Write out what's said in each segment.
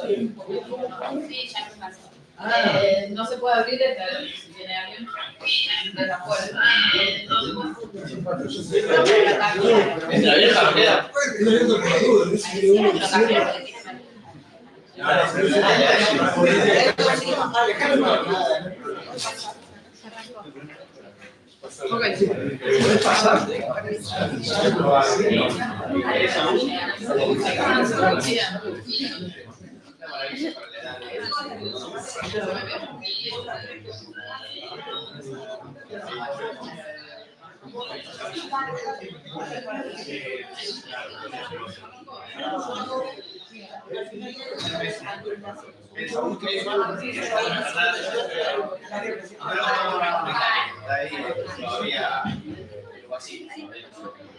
Sí, ya me pasó. No se puede abrir si viene alguien desde afuera. ¿Entra bien la queda?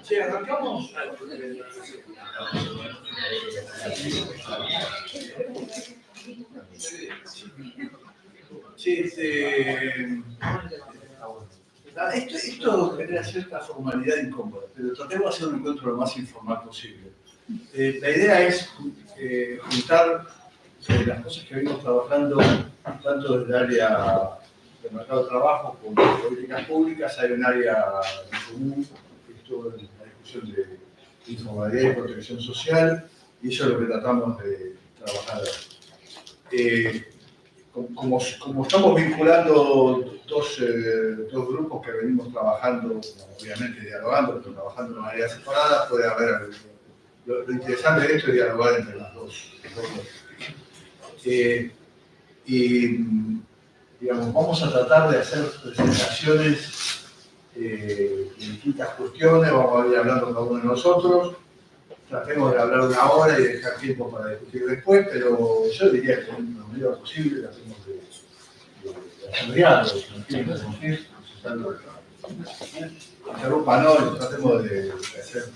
Sí, arrancamos. Sí, esto genera cierta formalidad incómoda, pero tratemos de hacer un encuentro lo más informal posible. La idea es juntar las cosas que venimos trabajando tanto desde el área del mercado de trabajo como de políticas públicas. Hay un área en común, que es toda la discusión de informalidad y protección social, y eso es lo que tratamos de trabajar. Como estamos vinculando dos grupos que venimos trabajando, obviamente dialogando, pero trabajando de manera separada, puede haber lo interesante de esto es dialogar entre las dos grupos. Y digamos, vamos a tratar de hacer presentaciones de distintas cuestiones, vamos a ir hablando cada uno de nosotros. Tratemos de hablar una hora y dejar tiempo para discutir después, pero yo diría que en la medida posible tratemos de hacer diálogo, si no quieren discutir, interrumpa, no, tratemos de hacer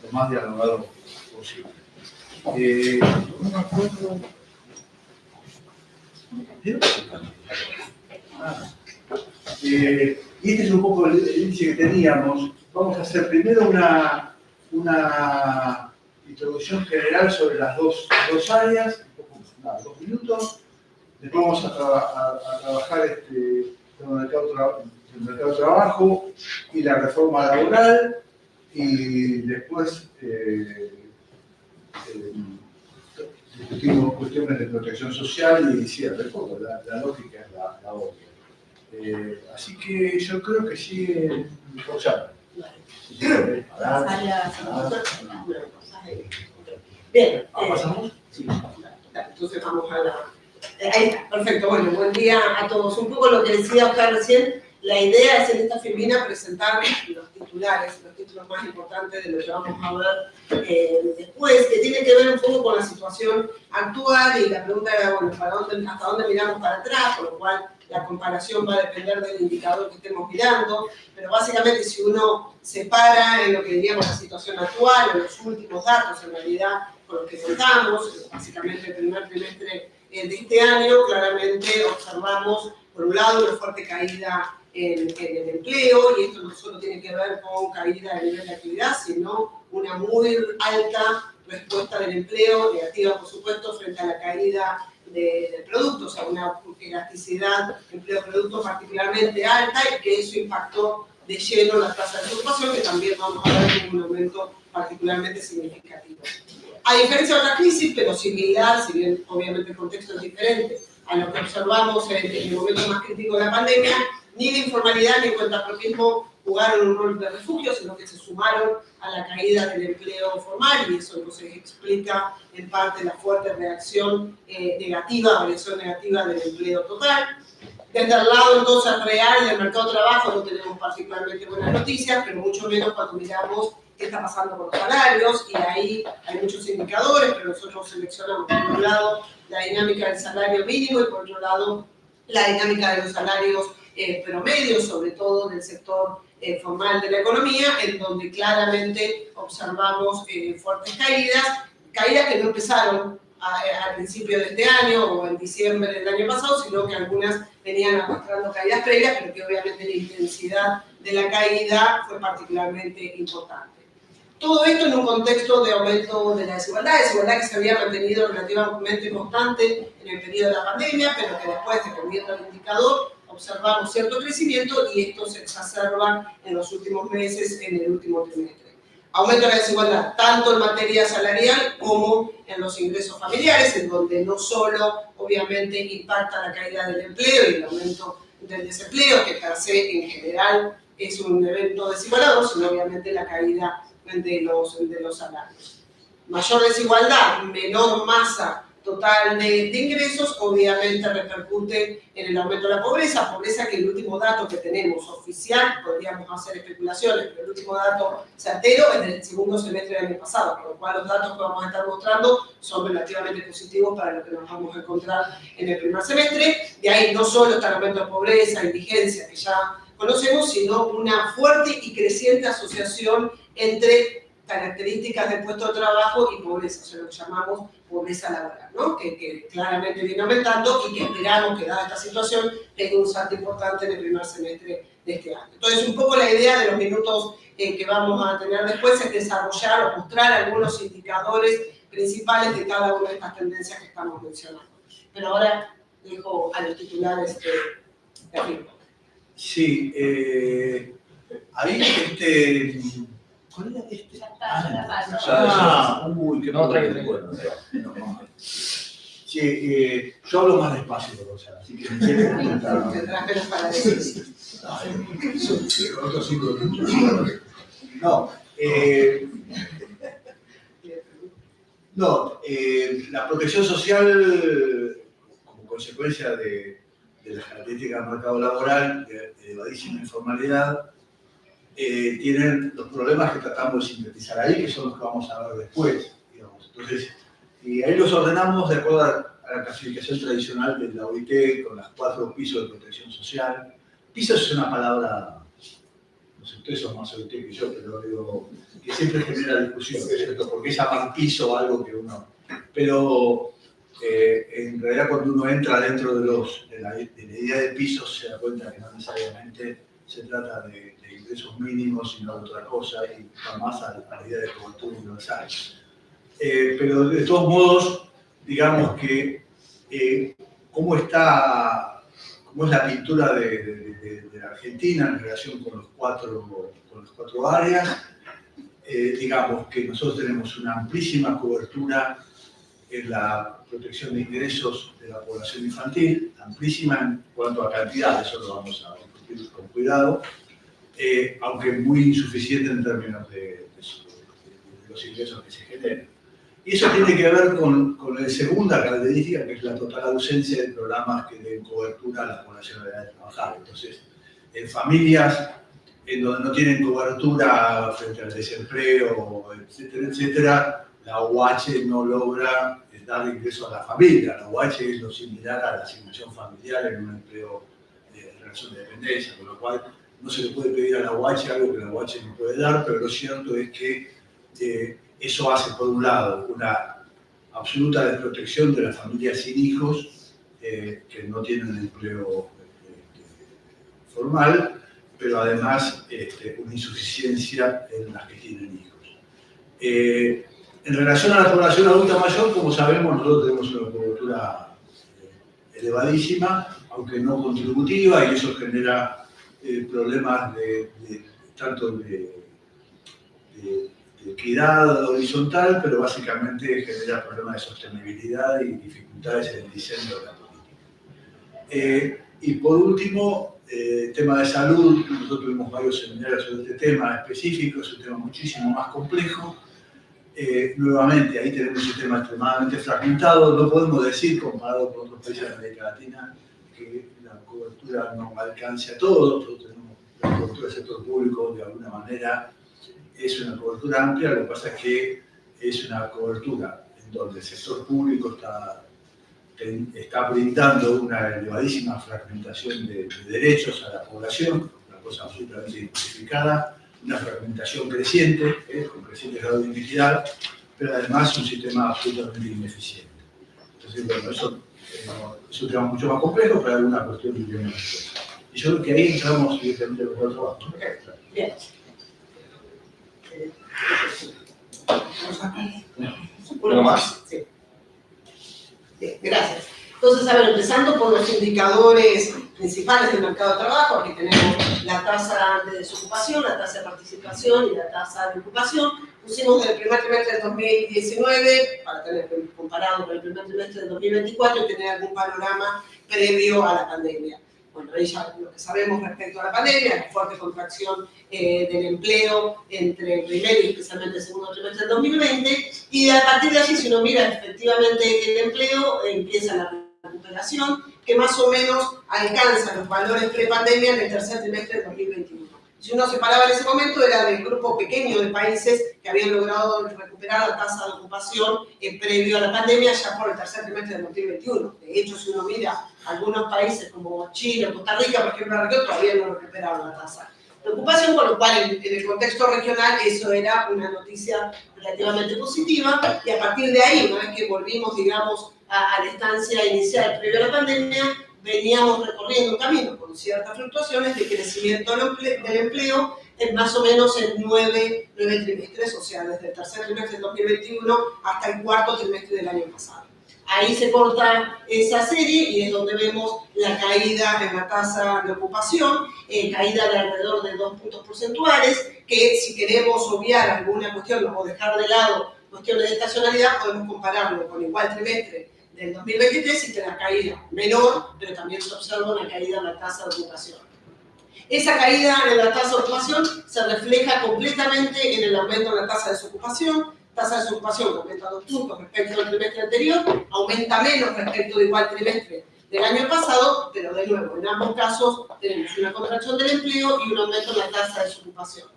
lo más dialogado posible. Y este es un poco el índice que teníamos. Vamos a hacer primero una introducción general sobre las dos áreas, nada, 2 minutos. Después vamos a trabajar el mercado de trabajo y la reforma laboral, y después discutimos cuestiones de protección social y cierre. La lógica es la obvia. Así que yo creo que sí, Roxana. Bien. ¿Pasamos? Sí. Entonces vamos a la... Ahí está, perfecto. Bueno, buen día a todos. Un poco lo que decía Oscar recién, la idea es en esta filmina presentar los titulares, los títulos más importantes de lo que vamos a ver después, que tiene que ver un poco con la situación actual, y la pregunta era, bueno, ¿hasta dónde miramos para atrás? Por lo cual la comparación va a depender del indicador que estemos mirando, pero básicamente si uno se para en lo que diríamos la situación actual, en los últimos datos en realidad con los que contamos, básicamente el primer trimestre de este año, claramente observamos, por un lado, una fuerte caída en el empleo, y esto no solo tiene que ver con caída del nivel de actividad, sino una muy alta respuesta del empleo, negativa por supuesto, frente a la caída del producto, o sea, una elasticidad empleo-producto particularmente alta, y que eso impactó de lleno las tasas de ocupación, que también vamos a ver en un aumento particularmente significativo. A diferencia de otra crisis, pero similar, si bien obviamente el contexto es diferente a lo que observamos en el momento más crítico de la pandemia, ni la informalidad ni el cuentapropismo jugaron un rol de refugio, sino que se sumaron a la caída del empleo formal, y eso entonces explica en parte la fuerte reacción negativa, variación negativa del empleo total. Desde el lado entonces real del mercado de trabajo no tenemos particularmente buenas noticias, pero mucho menos cuando miramos qué está pasando con los salarios, y ahí hay muchos indicadores, pero nosotros seleccionamos por un lado la dinámica del salario mínimo y por otro lado la dinámica de los salarios promedios, sobre todo del sector formal de la economía, en donde claramente observamos fuertes caídas que no empezaron al principio de este año o en diciembre del año pasado, sino que algunas venían arrastrando caídas previas, pero que obviamente la intensidad de la caída fue particularmente importante. Todo esto en un contexto de aumento de la desigualdad que se había mantenido relativamente constante en el periodo de la pandemia, pero que después, dependiendo del indicador, observamos cierto crecimiento y esto se exacerba en los últimos meses, en el último trimestre. Aumento de la desigualdad tanto en materia salarial como en los ingresos familiares, en donde no solo obviamente impacta la caída del empleo y el aumento del desempleo, que per se en general es un evento desigualador, sino obviamente la caída de los salarios. Mayor desigualdad, menor masa total de ingresos, obviamente repercute en el aumento de la pobreza que el último dato que tenemos oficial, podríamos hacer especulaciones, pero el último dato certero es del segundo semestre del año pasado, por lo cual los datos que vamos a estar mostrando son relativamente positivos para lo que nos vamos a encontrar en el primer semestre. De ahí no solo está el aumento de pobreza, indigencia, que ya conocemos, sino una fuerte y creciente asociación entre características del puesto de trabajo y pobreza, o sea, lo que llamamos pobreza laboral, ¿no? que claramente viene aumentando y que esperamos que, dada esta situación, tenga un salto importante en el primer semestre de este año. Entonces, un poco la idea de los minutos que vamos a tener después es desarrollar o mostrar algunos indicadores principales de cada una de estas tendencias que estamos mencionando. Pero ahora dejo a los titulares de arriba. Sí, ahí ¿cuál era este? Ya está, Uy, qué No, bueno. tranquilo. No. Sí, yo hablo más despacio, Rosa, así que me quiero comentar. Tendrás menos para decir. Otros 5 minutos. La protección social, como consecuencia de las características del mercado laboral, de elevadísima informalidad, tienen los problemas que tratamos de sintetizar ahí, que son los que vamos a ver después, digamos. Entonces, y ahí los ordenamos de acuerdo a la clasificación tradicional de la OIT, con los 4 pisos de protección social. Pisos es una palabra, no sé, ustedes son más OIT que yo, pero digo, que siempre genera discusión, ¿cierto? Porque es llamar piso algo que uno... Pero en realidad cuando uno entra dentro de la idea de pisos se da cuenta que no necesariamente se trata de ingresos mínimos, sino de otra cosa, y va más a la idea de cobertura universal. Pero de todos modos, digamos que cómo es la pintura de la Argentina en relación con las cuatro áreas, digamos que nosotros tenemos una amplísima cobertura en la protección de ingresos de la población infantil, amplísima en cuanto a cantidad, eso lo vamos a discutir con cuidado, aunque muy insuficiente en términos de los ingresos que se generan. Y eso tiene que ver con la segunda característica, que es la total ausencia de programas que den cobertura a la población de edad de trabajar. Entonces, en familias en donde no tienen cobertura frente al desempleo, etcétera, etcétera, la OH no logra dar ingreso a la familia. La OH es lo similar a la asignación familiar en un empleo de relación de dependencia, con lo cual no se le puede pedir a la OH algo que la OH no puede dar, pero lo cierto es que eso hace, por un lado, una absoluta desprotección de las familias sin hijos que no tienen empleo formal, pero además una insuficiencia en las que tienen hijos. En relación a la población adulta mayor, como sabemos, nosotros tenemos una cobertura elevadísima, aunque no contributiva, y eso genera problemas tanto de equidad horizontal, pero básicamente genera problemas de sostenibilidad y dificultades en el diseño de la política. Y por último, tema de salud, nosotros tuvimos varios seminarios sobre este tema específico, es un tema muchísimo más complejo. Nuevamente, ahí tenemos un sistema extremadamente fragmentado, no podemos decir, comparado con otros países de América Latina, que la cobertura no alcance a todos. Nosotros tenemos la cobertura del sector público, de alguna manera, es una cobertura amplia, lo que pasa es que es una cobertura en donde el sector público está brindando una elevadísima fragmentación de derechos a la población, una cosa absolutamente injustificada, una fragmentación creciente, con creciente grado de inequidad, pero además un sistema absolutamente ineficiente. Entonces, bueno, eso es un tema mucho más complejo, pero hay alguna cuestión de idioma. Y yo creo que ahí entramos directamente con el trabajo. Bien. ¿Uno más? Sí. Bien, gracias. Entonces, a ver, empezando por los indicadores principales del mercado de trabajo, aquí tenemos la tasa de desocupación, la tasa de participación y la tasa de ocupación. Pusimos el primer trimestre del 2019 para tener comparado con el primer trimestre del 2024 y tener algún panorama previo a la pandemia. Bueno, ahí ya lo que sabemos respecto a la pandemia, la fuerte contracción del empleo entre el primer y especialmente el segundo trimestre del 2020, y a partir de allí, si uno mira efectivamente el empleo, empieza la recuperación, que más o menos alcanza los valores pre-pandemia en el tercer trimestre del 2021. Si uno se paraba en ese momento, era del grupo pequeño de países que habían logrado recuperar la tasa de ocupación previo a la pandemia ya por el tercer trimestre del 2021. De hecho, si uno mira algunos países como Chile, Costa Rica, por ejemplo, todavía no recuperaron la tasa de ocupación, con lo cual en el contexto regional eso era una noticia relativamente positiva, y a partir de ahí, una vez que volvimos, digamos, a la estancia inicial previo a la pandemia, veníamos recorriendo un camino con ciertas fluctuaciones de crecimiento del empleo en más o menos en 9 trimestres, o sea, desde el tercer trimestre del 2021 hasta el cuarto trimestre del año pasado. Ahí se corta esa serie y es donde vemos la caída en la tasa de ocupación, caída de alrededor de 2 puntos porcentuales, que si queremos obviar alguna cuestión o dejar de lado cuestiones de estacionalidad, podemos compararlo con igual trimestre del 2023 y que la caída menor, pero también se observa una caída en la tasa de ocupación. Esa caída en la tasa de ocupación se refleja completamente en el aumento de la tasa de desocupación. Tasa de desocupación que aumenta 2 puntos respecto al trimestre anterior, aumenta menos respecto del igual trimestre del año pasado, pero de nuevo, en ambos casos tenemos una contracción del empleo y un aumento en la tasa de desocupación.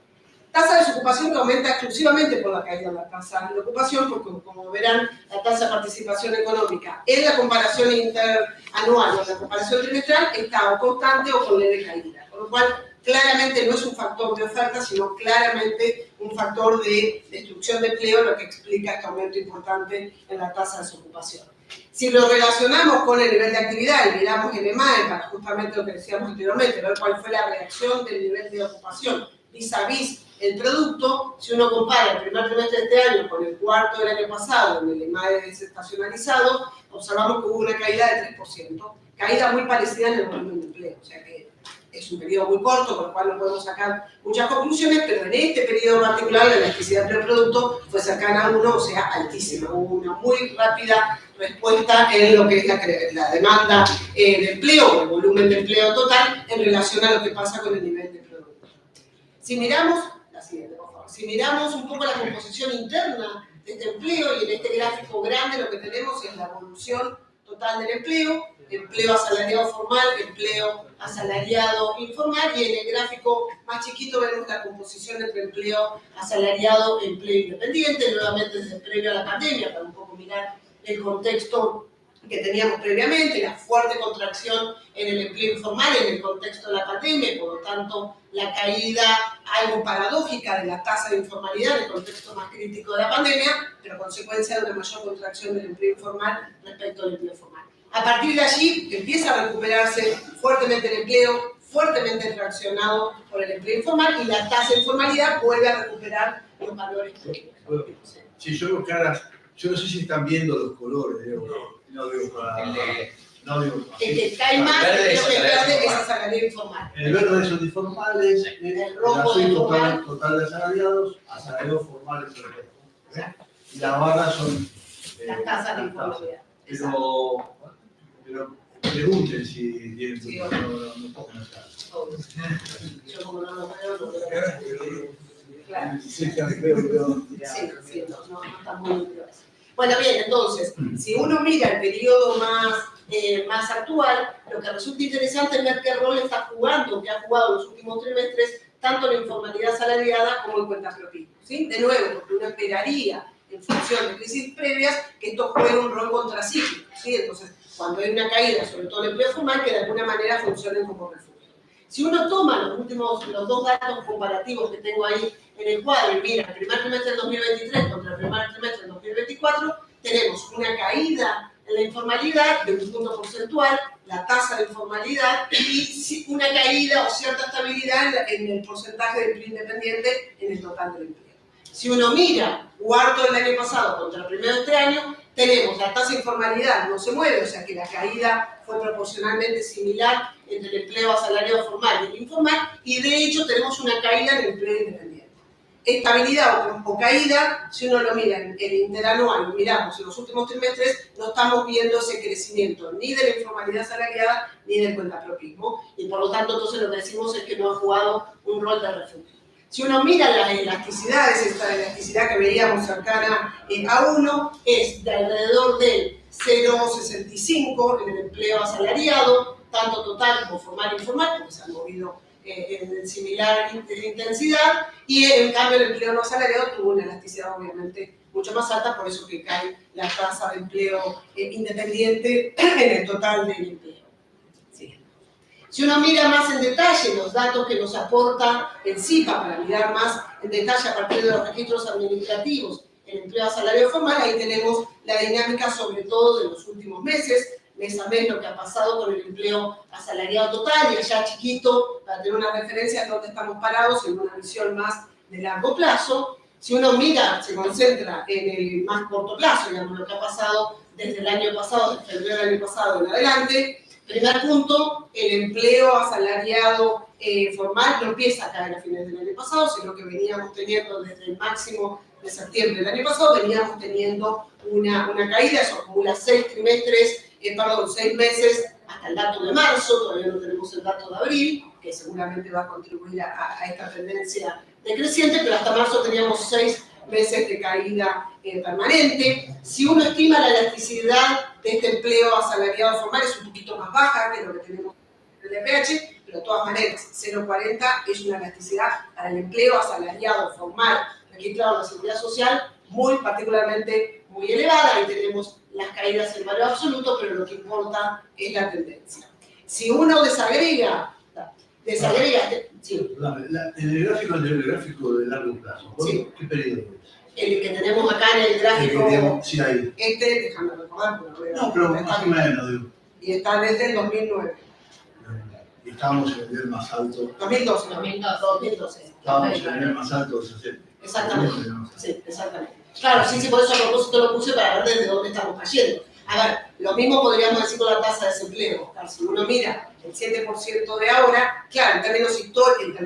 Tasa de desocupación que aumenta exclusivamente por la caída de la tasa de ocupación, porque como verán, la tasa de participación económica en la comparación interanual o en la comparación trimestral está o constante o con leve caída, con lo cual claramente no es un factor de oferta, sino claramente un factor de destrucción de empleo, lo que explica este aumento importante en la tasa de desocupación. Si lo relacionamos con el nivel de actividad y miramos el EMAE, para justamente lo que decíamos anteriormente, ver cuál fue la reacción del nivel de ocupación vis a vis el producto, si uno compara el primer trimestre de este año con el cuarto del año pasado, en el EMAE desestacionalizado, observamos que hubo una caída de 3%, caída muy parecida en el volumen de empleo, o sea que es un periodo muy corto, con lo cual no podemos sacar muchas conclusiones, pero en este periodo particular la elasticidad del producto fue cercana a 1, o sea, altísima. Hubo una muy rápida respuesta en lo que es la demanda de empleo, el volumen de empleo total, en relación a lo que pasa con el nivel de producto. Si miramos, la siguiente, por favor, si miramos un poco la composición interna de este empleo, y en este gráfico grande lo que tenemos es la evolución total del empleo, empleo asalariado formal, empleo asalariado informal, y en el gráfico más chiquito vemos la composición entre empleo asalariado e empleo independiente, nuevamente desde previo a la pandemia, para un poco mirar el contexto que teníamos previamente, la fuerte contracción en el empleo informal en el contexto de la pandemia, y por lo tanto la caída algo paradójica de la tasa de informalidad en el contexto más crítico de la pandemia, pero consecuencia de una mayor contracción del empleo informal respecto al empleo formal. A partir de allí empieza a recuperarse fuertemente el empleo, fuertemente traccionado por el empleo informal, y la tasa de informalidad vuelve a recuperar los valores previos. Sí, yo veo caras, yo no sé si están viendo los colores, no veo para... No digo, el que cae más, creo que el verde es asalariado informal. El verde son informales, el rojo azul informal. total de asalariados, asalariados formales y rojo. Y la barra son... Las tasas de informalidad. Pero pregunten si tienen... Sí, no pongan acá. Yo como no lo veo, no lo veo. Claro. Sí, pero... Sí, no está muy claro. Bueno, bien, entonces, si uno mira el periodo más actual, lo que resulta interesante es ver qué rol está jugando, que ha jugado en los últimos trimestres, tanto la informalidad asalariada como en cuentas propias, ¿sí? De nuevo, porque uno esperaría, en función de crisis previas, que esto juegue un rol contracíclico, ¿sí? Entonces, cuando hay una caída, sobre todo el empleo formal, que de alguna manera funcionen como refugio. Si uno toma los dos datos comparativos que tengo ahí en el cuadro y mira el primer trimestre del 2023 contra el primer trimestre del 2024, tenemos una caída en la informalidad de 1 punto porcentual, la tasa de informalidad, y una caída o cierta estabilidad en el porcentaje de empleo independiente en el total del empleo. Si uno mira cuarto del año pasado contra el primero de este año, tenemos la tasa de informalidad no se mueve, o sea que la caída fue proporcionalmente similar entre el empleo asalariado formal y el informal, y de hecho tenemos una caída en el empleo independiente. Estabilidad o caída, si uno lo mira en el interanual, miramos en los últimos trimestres, no estamos viendo ese crecimiento ni de la informalidad asalariada ni del cuentapropismo, y por lo tanto entonces lo que decimos es que no ha jugado un rol de refugio. Si uno mira las elasticidades, esta elasticidad que veíamos cercana a 1 es de alrededor del 0,65 en el empleo asalariado, tanto total como formal e informal, porque se han movido en similar intensidad, y en cambio el empleo no asalariado tuvo una elasticidad obviamente mucho más alta, por eso que cae la tasa de empleo independiente en el total del empleo. Sí. Si uno mira más en detalle los datos que nos aporta el CIPA, para mirar más en detalle a partir de los registros administrativos el empleo asalariado formal, ahí tenemos la dinámica sobre todo de los últimos meses, mes a mes lo que ha pasado con el empleo asalariado total, y allá chiquito, para tener una referencia de dónde estamos parados en una visión más de largo plazo. Si uno mira, se concentra en el más corto plazo, digamos, lo que ha pasado desde el año pasado, desde febrero del año pasado en adelante. Primer punto, el empleo asalariado formal no empieza a caer a fines del año pasado, sino que veníamos teniendo desde el máximo de septiembre del año pasado, veníamos teniendo una caída, eso acumula 6 meses hasta el dato de marzo, todavía no tenemos el dato de abril, que seguramente va a contribuir a esta tendencia decreciente, pero hasta marzo teníamos 6 meses de caída permanente. Si uno estima la elasticidad de este empleo asalariado formal, es un poquito más baja que lo que tenemos en el EPH, pero de todas maneras, 0,40 es una elasticidad para el empleo asalariado formal registrado en la Seguridad Social particularmente muy elevada. Ahí tenemos las caídas en valor absoluto, pero lo que importa es la tendencia. Si uno desagrega sí. En el gráfico de largo plazo, Sí. ¿qué periodo es? El que tenemos acá en el gráfico, Sí, ahí. déjame recordar, No, pero más o menos, digo. y está desde el 2009. Y estábamos en el nivel más alto. 2012. 2012. Estábamos en el nivel más alto de 60. Exactamente. Sí, exactamente. Claro, sí, por eso a propósito lo puse para ver desde dónde estamos cayendo. A ver, lo mismo podríamos decir con la tasa de desempleo. Oscar. Si uno mira el 7% de ahora, claro, en términos históricos,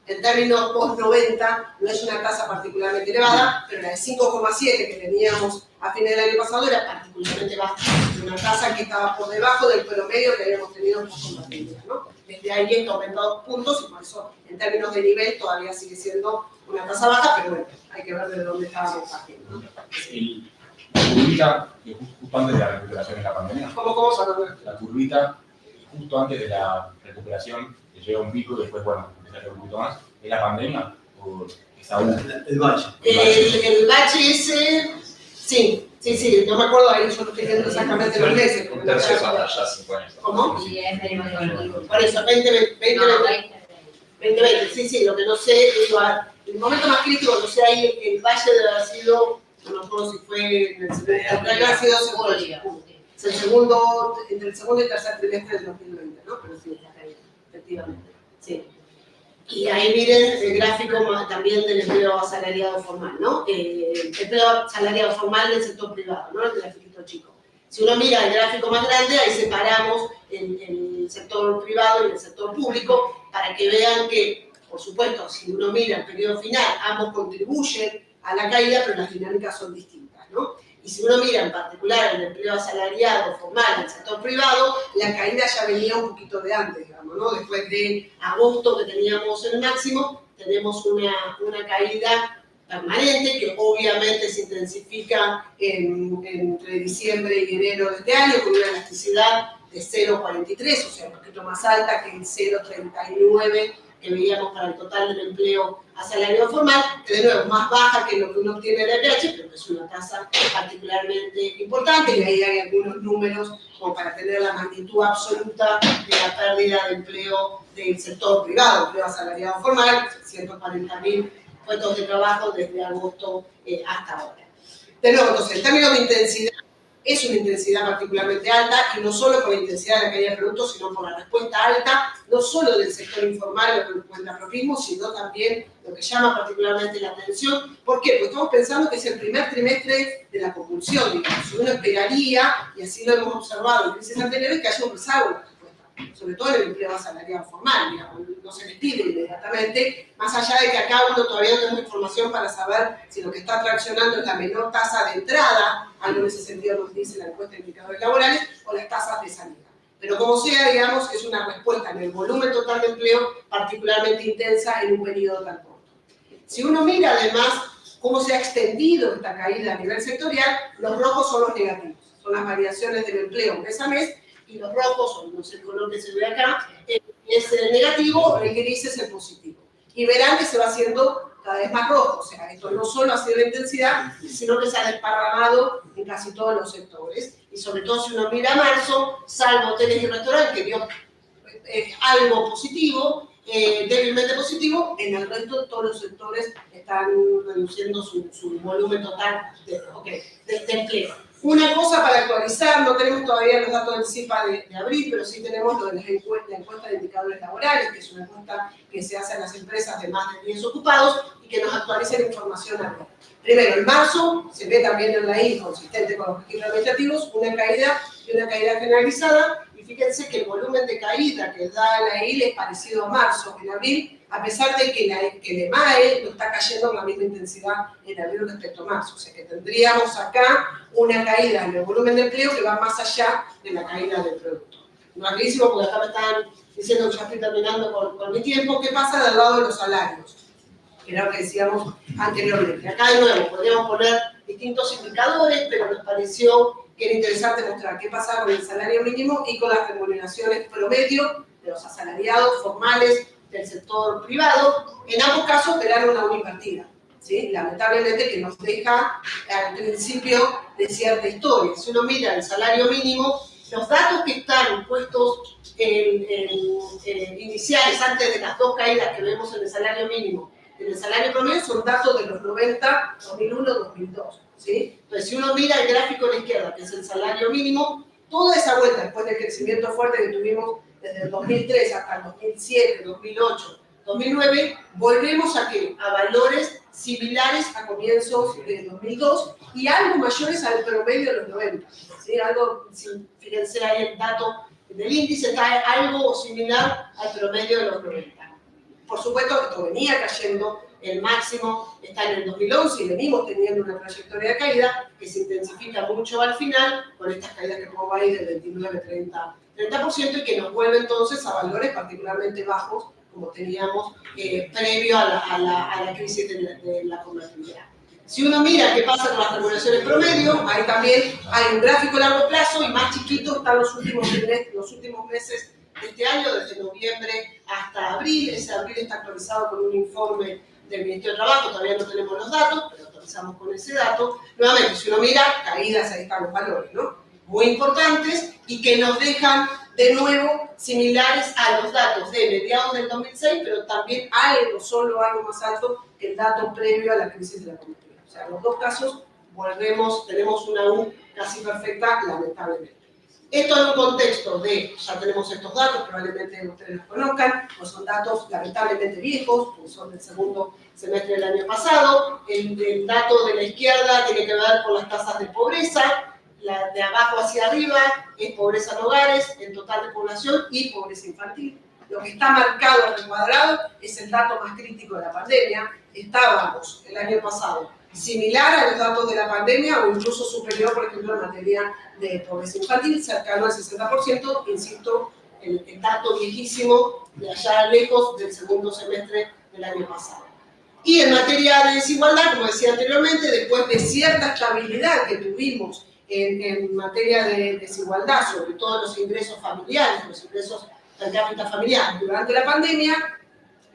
en términos post-90, no es una tasa particularmente elevada, pero la de 5,7 que teníamos a fines del año pasado era particularmente baja. Una tasa que estaba por debajo del promedio que habíamos tenido post-pandemia, ¿no? Desde ahí esto ha aumentado 2 puntos, y por eso, en términos de nivel, todavía sigue siendo una tasa baja, pero bueno, hay que ver desde dónde estábamos partiendo, ¿no? La curvita, que justo antes de la recuperación de la pandemia. ¿Cómo Salvador? La curvita, justo antes de la recuperación, que llega un pico y después, bueno, empieza a caer un poquito más. ¿Es la pandemia o es aún? El bache. El bache ese, sí, no me acuerdo ahí, yo no estoy viendo exactamente los meses. Un tercio son allá 5 años. ¿Cómo? Y es de Por eso, 2020, sí, lo que no sé, el momento más crítico, no sé, ahí el valle debe haber sido, no me acuerdo si fue en el segundo, debe haber sido entre el segundo y tercer trimestre del 2020, ¿no? Pero sí, la caída, efectivamente, sí. Y ahí miren el gráfico también del empleo asalariado formal, ¿no? El empleo asalariado formal del sector privado, ¿no? El grafiquito chico. Si uno mira el gráfico más grande, ahí separamos el sector privado y el sector público para que vean que, por supuesto, si uno mira el periodo final, ambos contribuyen a la caída, pero las dinámicas son distintas, ¿no? Y si uno mira en particular el empleo asalariado formal del sector privado, la caída ya venía un poquito de antes, digamos, ¿no? Después de agosto que teníamos el máximo, tenemos una caída permanente que obviamente se intensifica entre diciembre y enero de este año con una elasticidad de 0,43, o sea, un poquito más alta que el 0,39 que veíamos para el total del empleo asalariado formal, que de nuevo más baja que lo que uno obtiene en el EPH, pero que es una tasa particularmente importante, y ahí hay algunos números como para tener la magnitud absoluta de la pérdida de empleo del sector privado, empleo asalariado formal, 140.000 puestos de trabajo desde agosto hasta ahora. De nuevo, entonces, en términos de intensidad es una intensidad particularmente alta, y no solo por la intensidad de la caída de productos, sino por la respuesta alta, no solo del sector informal o del apropismo, sino también lo que llama particularmente la atención. ¿Por qué? Porque estamos pensando que es el primer trimestre de la compulsión, digamos. Uno esperaría, y así lo hemos observado en crisis anteriores, que haya un rezago en la respuesta, sobre todo en el empleo asalariado formal, digamos, no se les pide inmediatamente, más allá de que acá uno todavía no tenemos información para saber si lo que está traccionando es la menor tasa de entrada, algo en ese sentido nos dice la encuesta de indicadores laborales, o las tasas de salida. Pero como sea, digamos, es una respuesta en el volumen total de empleo particularmente intensa en un periodo tan corto. Si uno mira además cómo se ha extendido esta caída a nivel sectorial, los rojos son los negativos, son las variaciones del empleo mes a mes, y los rojos, o no sé el color que se ve acá, es el negativo, el gris es el positivo. Y verán que se va haciendo cada vez más rojo, o sea, esto no solo ha sido la intensidad, sino que se ha desparramado en casi todos los sectores, y sobre todo si uno mira marzo, salvo hoteles y restaurantes, que dio algo positivo, débilmente positivo, en el resto de todos los sectores están reduciendo su volumen total de empleo. Una cosa para actualizar, no tenemos todavía los datos del CIPA de abril, pero sí tenemos lo de la encuesta de indicadores laborales, que es una encuesta que se hace a las empresas de más de 10 ocupados y que nos actualiza la información anual. Primero, en marzo, se ve también en la I, consistente con los registros administrativos, una caída generalizada, y fíjense que el volumen de caída que da la I es parecido a marzo. En abril, a pesar de que el EMAE no está cayendo con la misma intensidad en abril respecto a marzo. O sea que tendríamos acá una caída en el volumen de empleo que va más allá de la caída del producto. Rapidísimo, porque acá me están diciendo que ya estoy terminando con mi tiempo. ¿Qué pasa del lado de los salarios? Que era lo que decíamos anteriormente. Acá de nuevo podríamos poner distintos indicadores, pero nos pareció que era interesante mostrar qué pasaba con el salario mínimo y con las remuneraciones promedio de los asalariados formales del sector privado. En ambos casos operaron una una invertida, ¿sí? Lamentablemente, que nos deja al principio de cierta historia. Si uno mira el salario mínimo, los datos que están puestos iniciales antes de las dos caídas que vemos en el salario mínimo, en el salario promedio, son datos de los 90, 2001, 2002. ¿Sí? Entonces, si uno mira el gráfico a la izquierda, que es el salario mínimo, toda esa vuelta después del crecimiento fuerte que tuvimos desde el 2003 hasta el 2007, 2008, 2009, volvemos a valores similares a comienzos del 2002 y algo mayores al promedio de los 90. ¿Sí? Algo, fíjense ahí el dato del índice, está algo similar al promedio de los 90. Por supuesto, esto venía cayendo, el máximo está en el 2011 y venimos teniendo una trayectoria de caída que se intensifica mucho al final con estas caídas que pongo ahí del 29, 30% y que nos vuelve entonces a valores particularmente bajos como teníamos previo a la crisis de la convertibilidad. Si uno mira qué pasa con las remuneraciones promedio, ahí también hay un gráfico a largo plazo y más chiquito están los últimos meses de este año, desde noviembre hasta abril. Ese abril está actualizado con un informe del Ministerio de Trabajo, todavía no tenemos los datos, pero actualizamos con ese dato. Nuevamente, si uno mira, caídas, ahí están los valores, ¿no? Muy importantes y que nos dejan de nuevo similares a los datos de mediados del 2006, pero también solo algo más alto que el dato previo a la crisis de la convertibilidad. O sea, en los dos casos tenemos una U casi perfecta, lamentablemente. Esto en un contexto de, ya tenemos estos datos, probablemente ustedes los conozcan, pues son datos lamentablemente viejos, pues son del segundo semestre del año pasado. El dato de la izquierda tiene que ver con las tasas de pobreza, la de abajo hacia arriba es pobreza en hogares, en total de población y pobreza infantil. Lo que está marcado en el cuadrado es el dato más crítico de la pandemia. Estábamos el año pasado similar a los datos de la pandemia o incluso superior, por ejemplo, en materia de pobreza infantil, cercano al 60%, insisto, el dato viejísimo de allá lejos del segundo semestre del año pasado. Y en materia de desigualdad, como decía anteriormente, después de cierta estabilidad que tuvimos en materia de desigualdad, sobre todo los ingresos familiares, los ingresos per cápita familiares durante la pandemia,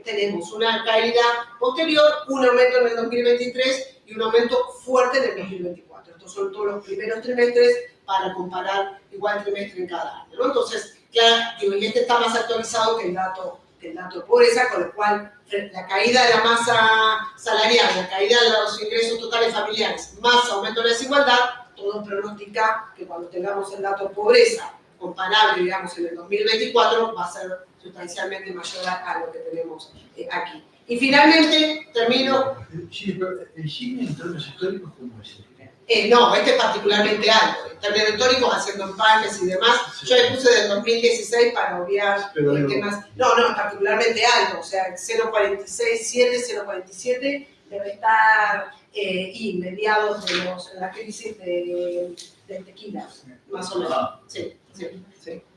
tenemos una caída posterior, un aumento en el 2023 y un aumento fuerte en el 2024. Estos son todos los primeros trimestres para comparar igual trimestre en cada año, ¿no? Entonces, claro, y este está más actualizado que el dato de pobreza, con lo cual la caída de la masa salarial, la caída de los ingresos totales familiares, más aumento de la desigualdad, todo pronostica que cuando tengamos el dato de pobreza comparable, digamos, en el 2024, va a ser sustancialmente mayor a lo que tenemos aquí. Y finalmente, termino. Sí, pero el Gini en términos históricos, ¿cómo es? No, este es particularmente alto. En términos históricos, haciendo empaques y demás, yo le puse del 2016 para obviar temas. No, es particularmente alto, o sea, 0,46, 0,47 debe estar mediados de la crisis del tequila, más o menos. Sí.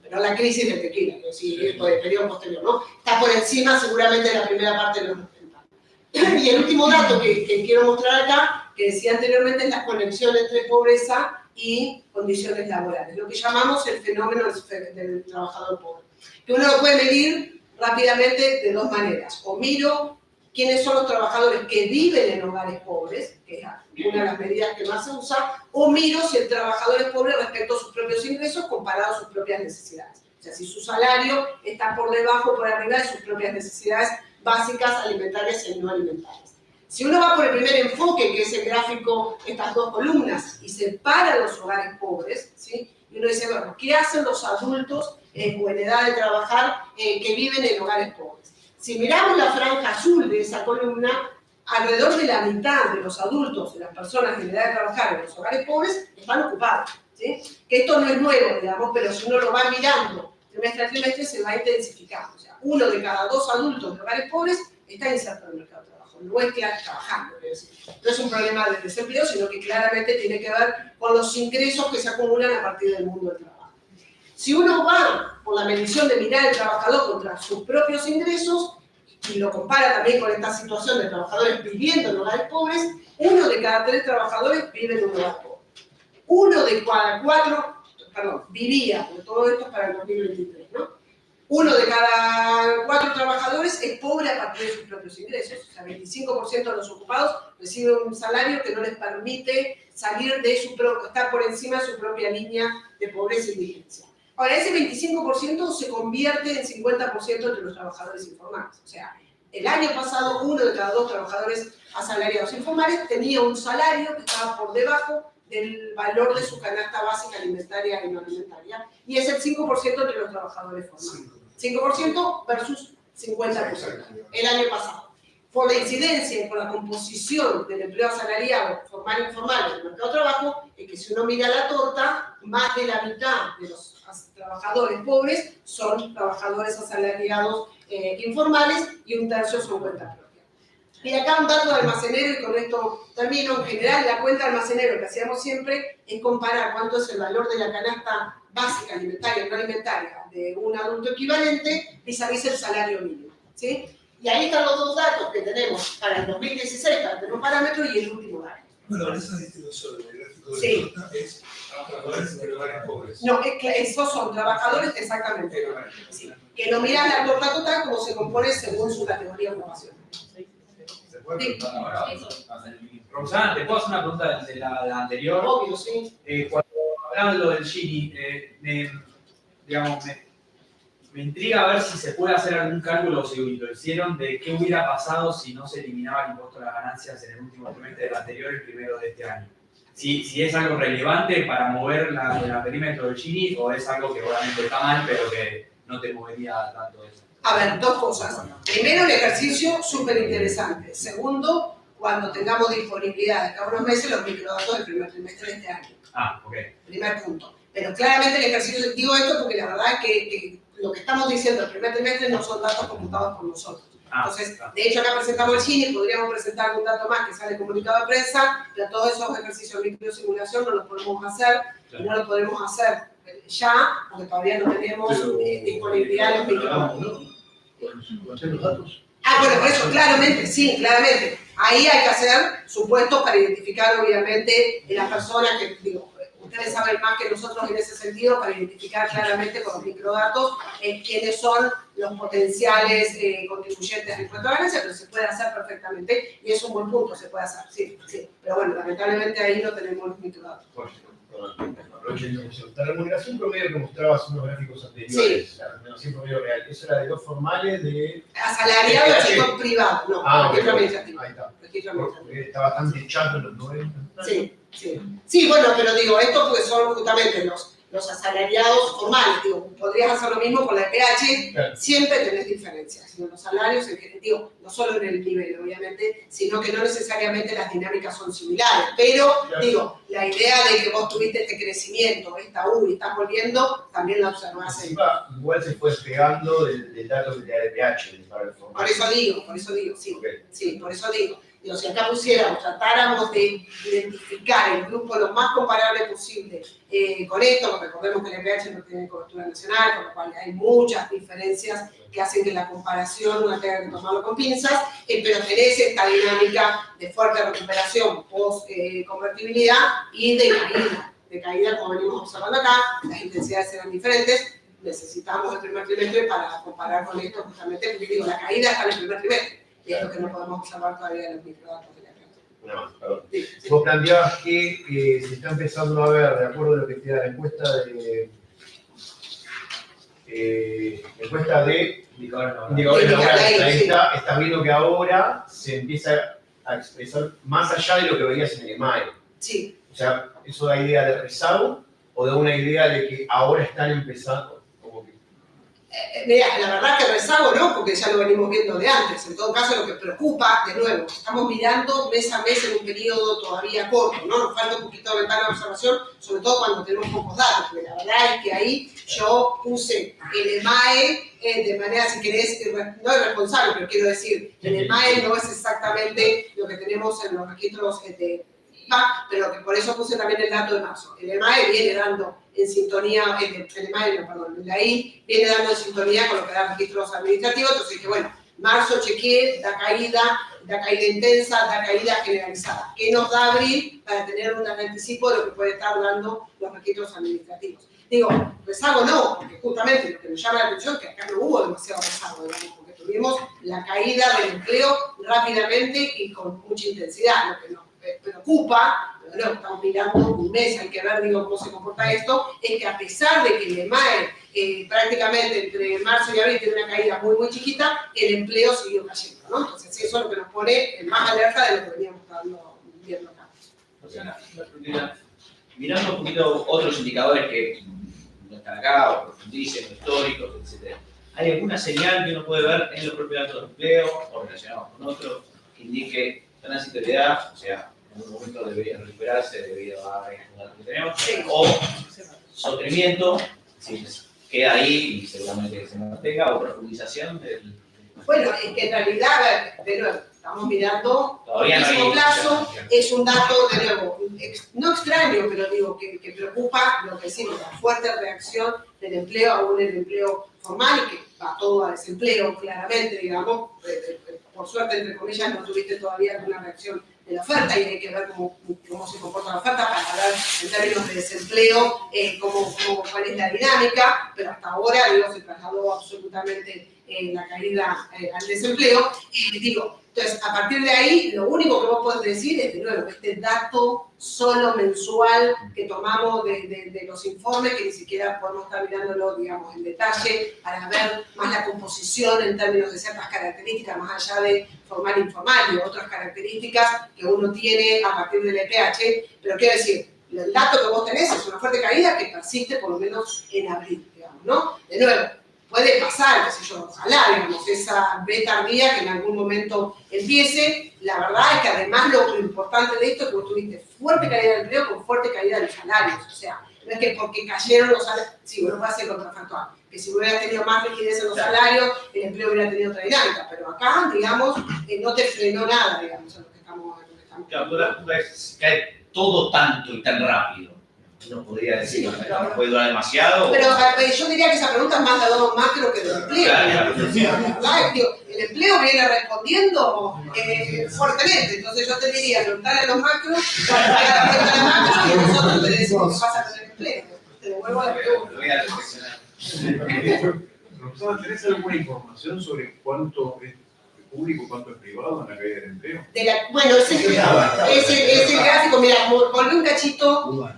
Pero la crisis del tequila, es decir, el periodo posterior, ¿no? Está por encima seguramente de la primera parte de los 90. Y el último dato que quiero mostrar acá, que decía anteriormente, es la conexión entre pobreza y condiciones laborales, lo que llamamos el fenómeno del trabajador pobre, que uno lo puede medir rápidamente de dos maneras. O miro quiénes son los trabajadores que viven en hogares pobres, que es una de las medidas que más se usa, o miro si el trabajador es pobre respecto a sus propios ingresos comparado a sus propias necesidades. O sea, si su salario está por debajo o por arriba de sus propias necesidades básicas, alimentarias y no alimentarias. Si uno va por el primer enfoque, que es el gráfico, estas dos columnas, y separa los hogares pobres, ¿sí? Y uno dice, bueno, ¿qué hacen los adultos o en edad de trabajar que viven en hogares pobres? Si miramos la franja azul de esa columna, alrededor de la mitad de los adultos, de las personas en edad de trabajar en los hogares pobres, están ocupados, ¿sí? Que esto no es nuevo, digamos, pero si uno lo va mirando trimestre a trimestre, se va intensificando. O sea, 1 de cada 2 adultos de hogares pobres está inserto en el mercado de trabajo. No es que trabajando, es decir, no es un problema de desempleo, sino que claramente tiene que ver con los ingresos que se acumulan a partir del mundo del trabajo. Si uno va por la medición de mirar al trabajador contra sus propios ingresos y lo compara también con esta situación de trabajadores viviendo en hogares pobres, 1 de cada 3 trabajadores vive en un hogar pobre. 1 de cada 4, vivía, porque todo esto es para el 2023, ¿no? 1 de cada 4 trabajadores es pobre a partir de sus propios ingresos. O sea, 25% de los ocupados reciben un salario que no les permite salir de estar por encima de su propia línea de pobreza y indigencia. Ahora, ese 25% se convierte en 50% entre los trabajadores informales. O sea, el año pasado, 1 de cada 2 trabajadores asalariados informales tenía un salario que estaba por debajo del valor de su canasta básica alimentaria y no alimentaria, y es el 5% entre los trabajadores formales. 5% versus 50% el año pasado. Por la incidencia y por la composición del empleo asalariado formal e informal en el mercado de trabajo, es que si uno mira la torta, más de la mitad de los trabajadores pobres son trabajadores asalariados informales y un tercio son cuentas propias. Y acá un dato de almacenero, y con esto termino. En general, la cuenta de almacenero que hacíamos siempre es comparar cuánto es el valor de la canasta básica alimentaria y no alimentaria de un adulto equivalente vis-a-vis el salario mínimo, ¿sí? Y ahí están los dos datos que tenemos para el 2016, para tener un parámetro, y el último dato. Bueno, esa distribución del gráfico de Sí. torta es trabajadores de hogares pobres. No, es que esos son trabajadores, exactamente. Sí. Que lo miran la torta total como se compone según su categoría de ocupación. Sí. Roxana, ¿te puedo hacer una pregunta de la anterior? Obvio, sí. Cuando hablabas de lo del Gini, me intriga ver si se puede hacer algún cálculo, si lo hicieron, de qué hubiera pasado si no se eliminaba el impuesto a las ganancias en el último trimestre del anterior y el primero de este año. Si es algo relevante para mover el perímetro del Gini, o es algo que obviamente está mal, pero que no te movería tanto eso. A ver, dos cosas. Primero, el ejercicio súper interesante. Segundo, cuando tengamos disponibilidad de cada unos meses los microdatos del primer trimestre de este año. Ok. Primer punto. Pero claramente el ejercicio, digo esto porque la verdad es que lo que estamos diciendo el primer trimestre no son datos computados por nosotros. Entonces, de hecho, acá presentamos el Gini, podríamos presentar algún dato más que sale comunicado de prensa, pero todos esos ejercicios de microsimulación no los podemos hacer, y no los podemos hacer ya, porque todavía no tenemos disponibilidad de los microdatos. ¿Los datos? Bueno, por eso, claramente, sí, claramente. Ahí hay que hacer supuestos para identificar, obviamente, las personas que, digo, ustedes saben más que nosotros en ese sentido, para identificar claramente con los microdatos quiénes son los potenciales contribuyentes al impuesto a ganancias, pero se puede hacer perfectamente, y es un buen punto, se puede hacer, sí. Pero bueno, lamentablemente ahí no tenemos los microdatos. La remuneración promedio que mostrabas en unos gráficos anteriores, sí. La remuneración promedio real, ¿eso era de los formales de...? Asalariado del sector privado, no, registro administrativo. Ahí está. Registro administrativo. Está bastante chato en los 90. Sí. Sí. Sí, bueno, pero digo, esto porque son justamente los asalariados formales, digo, podrías hacer lo mismo con la EPH, Claro. siempre tenés diferencias, en los salarios, digo, no solo en el nivel, obviamente, sino que no necesariamente las dinámicas son similares, pero, Claro. digo, la idea de que vos tuviste este crecimiento, esta U y estás volviendo, también la observás en... Encima, igual se fue despegando del dato de la EPH para el formato. Por eso digo, sí. Ok. Sí, por eso digo, si acá pusiéramos, tratáramos de identificar el grupo lo más comparable posible con esto, porque recordemos que el EPH no tiene cobertura nacional, con lo cual hay muchas diferencias que hacen que la comparación uno tenga que tomarlo con pinzas, pero tenés esta dinámica de fuerte recuperación post-convertibilidad y de caída como venimos observando acá, las intensidades eran diferentes, necesitamos el primer trimestre para comparar con esto justamente, porque digo, la caída está en el primer trimestre. Y es lo que no podemos observar todavía en los microdatos de la red. Una más, perdón. Sí, sí. Vos planteabas que se está empezando a ver, de acuerdo a lo que te da la encuesta de Indicadores laborales. indicadores laborales, ahí Sí. estás viendo que ahora se empieza a expresar más allá de lo que veías en el EMAE. Sí, O sea, ¿eso da idea de rezago o da una idea de que ahora están empezando? Como que, mira, la verdad que rezago no, porque ya lo venimos viendo de antes. En todo caso, lo que preocupa, de nuevo, estamos mirando mes a mes en un periodo todavía corto, ¿no? Nos falta un poquito de ventana de observación, sobre todo cuando tenemos pocos datos, porque la verdad es que ahí yo puse el EMAE de manera, si querés, no irresponsable, pero quiero decir, el EMAE no es exactamente lo que tenemos en los registros de IVA, pero que por eso puse también el dato de marzo. El EMAE viene dando en sintonía, el EMAE, no, perdón, el DAI viene dando en sintonía con lo que dan registros administrativos, entonces que bueno, marzo chequeé, da caída intensa, da caída generalizada. ¿Qué nos da abril para tener un anticipo de lo que puede estar dando los registros administrativos? Digo, rezago no, porque justamente lo que me llama la atención es que acá no hubo demasiado rezago, digamos, porque tuvimos la caída del empleo rápidamente y con mucha intensidad. Lo que nos preocupa, no, estamos mirando un mes, hay que ver, digo, cómo se comporta esto, es que a pesar de que el EMAE prácticamente entre marzo y abril tiene una caída muy, muy chiquita, el empleo siguió cayendo, ¿no? Entonces eso es lo que nos pone en más alerta de lo que veníamos viendo acá. Luciana, mirando un poquito otros indicadores que no están acá, o profundicen, o históricos, etc. ¿Hay alguna señal que uno puede ver en los propios datos de empleo o relacionados con otros que indique transitoriedad, o sea, en un momento debería recuperarse debido a los que tenemos, o sostenimiento, si queda ahí y seguramente se mantenga, o profundización del... Bueno, es que en realidad, a ver, de nuevo, estamos mirando Todavía no cortísimo hay... plazo, es un dato, de nuevo, no extraño, pero digo que preocupa lo que decimos, la fuerte reacción del empleo, aún el empleo formal, y que va todo a desempleo, claramente, digamos, por suerte, entre comillas, no tuviste todavía alguna reacción de la oferta y hay que ver cómo se comporta la oferta para ver en términos de desempleo cuál es la dinámica, pero hasta ahora, digo, se trasladó absolutamente la caída al desempleo. Y digo, entonces, a partir de ahí, lo único que vos podés decir es, de nuevo, este dato solo mensual que tomamos de los informes, que ni siquiera podemos estar mirándolo, digamos, en detalle, para ver más la composición en términos de ciertas características, más allá de formal e informal, y otras características que uno tiene a partir del EPH, pero quiero decir, el dato que vos tenés es una fuerte caída que persiste por lo menos en abril, digamos, ¿no? De nuevo, puede pasar, qué sé yo, ojalá, digamos, esa B tardía que en algún momento empiece. La verdad es que además lo importante de esto es que vos tuviste fuerte caída del empleo con fuerte caída de los salarios. O sea, no es que porque cayeron los salarios, sí, uno puede ser contrafactual, que si hubieras tenido más rigidez en los salarios, el empleo hubiera tenido otra dinámica, pero acá, digamos, no te frenó nada, digamos, en lo que estamos. Claro, la pregunta es, si cae todo tanto y tan rápido, no podría decir, Sí, claro. ¿puede durar demasiado? Pero yo diría que esa pregunta es más de lado macro que del empleo. Claro, La verdad es que el empleo viene respondiendo fuertemente. Entonces yo te diría, preguntar a los macros, a la macro, y nosotros te decimos qué pasa con el empleo. Te devuelvo la pregunta. Lo voy a reflexionar. Roxana, ¿tenés alguna información sobre cuánto es público y cuánto es privado en la caída del empleo? Bueno, ese gráfico, mira, volví un cachito,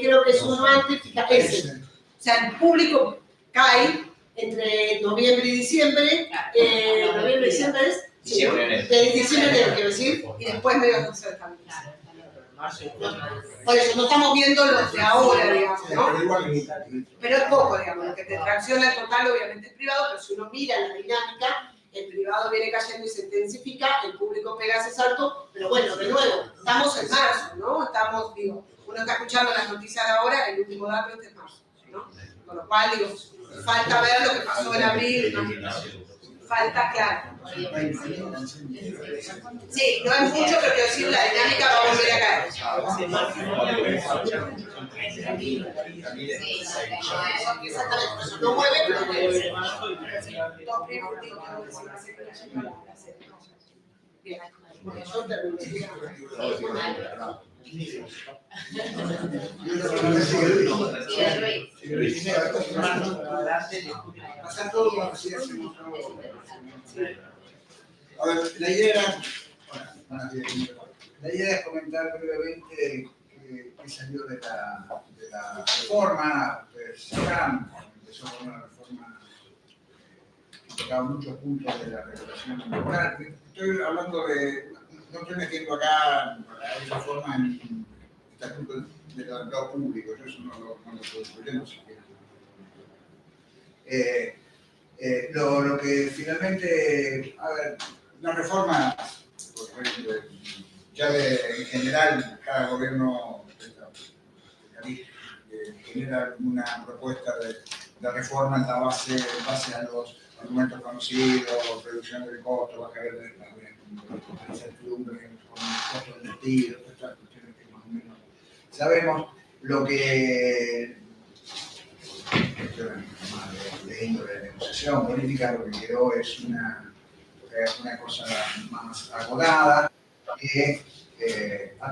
creo que es uno antes, fíjate, ese. O sea, el público cae entre noviembre y diciembre, noviembre y diciembre es... Diciembre, enero. De diciembre, enero, quiero decir, y después medio se estabiliza. Por eso no estamos viendo los de ahora, digamos, ¿no? Pero igual, Pero es poco, digamos, lo que te tracciona el total obviamente es privado, pero si uno mira la dinámica, el privado viene cayendo y se intensifica, el público pega ese salto, pero bueno, de nuevo, estamos en marzo, ¿no? Estamos, digo, uno está escuchando las noticias de ahora, el último dato es de marzo, ¿no? Con lo cual, digo, falta ver lo que pasó en abril, ¿no? Falta, claro. Sí, no es mucho, pero quiero decir, la dinámica va a volver a caer. Exactamente, por eso no mueve, pero mueve. Bien, yo terminé. Pasar todo como si hacemos todo. A ver, la idea es comentar brevemente qué salió de la reforma. Ustedes sabrán, empezó con una reforma que tocaba muchos puntos de la regulación laboral. Estoy hablando de, no estoy metiendo acá esa reforma en estatuto del mercado público, yo eso no lo discutimos siquiera. Lo que finalmente, a ver, una reforma, en general, cada gobierno genera una propuesta de reforma en base a los argumentos conocidos, reducción del costo, baja de la incertidumbre con el costo del despido, todas estas cuestiones que más o menos sabemos. Lo que de índole de negociación política, lo que quedó es una cosa más acordada que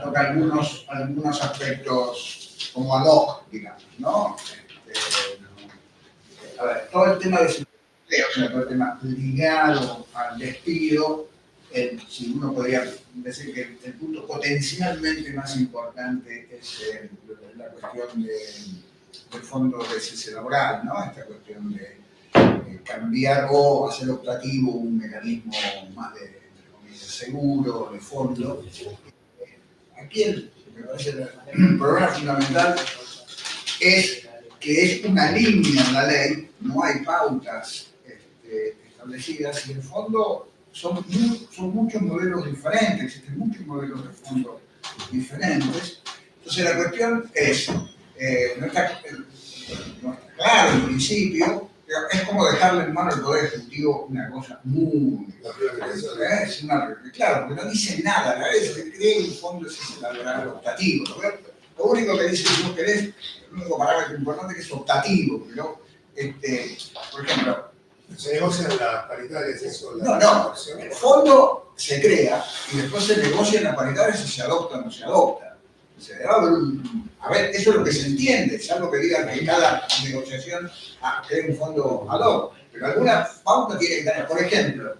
toca algunos aspectos como ad hoc, digamos, ¿no? A ver, todo el tema de desempleo, todo el tema ligado al despido, si uno podría decir que el punto potencialmente más importante es la cuestión del fondo de cese laboral, ¿no? Esta cuestión de cambiar o hacer optativo un mecanismo más de seguro, de fondo. Aquí me parece el problema fundamental es que es una línea en la ley, no hay pautas establecidas y en el fondo son muchos modelos diferentes, existen muchos modelos de fondo diferentes. Entonces la cuestión es, no está claro en principio, pero es como dejarle en mano al Poder Ejecutivo una cosa muy... claro, porque no dice nada, a veces cree un fondo es laboral optativo, ¿no? Lo único que dice, si vos querés, el único parámetro importante que es optativo, ¿no? Por ejemplo, ¿se negocian las paritarias eso? No, el fondo se crea y después se negocian las paritarias si se adopta o no se adopta. A ver, eso es lo que se entiende, salvo que digan que cada negociación crea un fondo ad hoc, pero alguna pauta tiene que tener. Por ejemplo,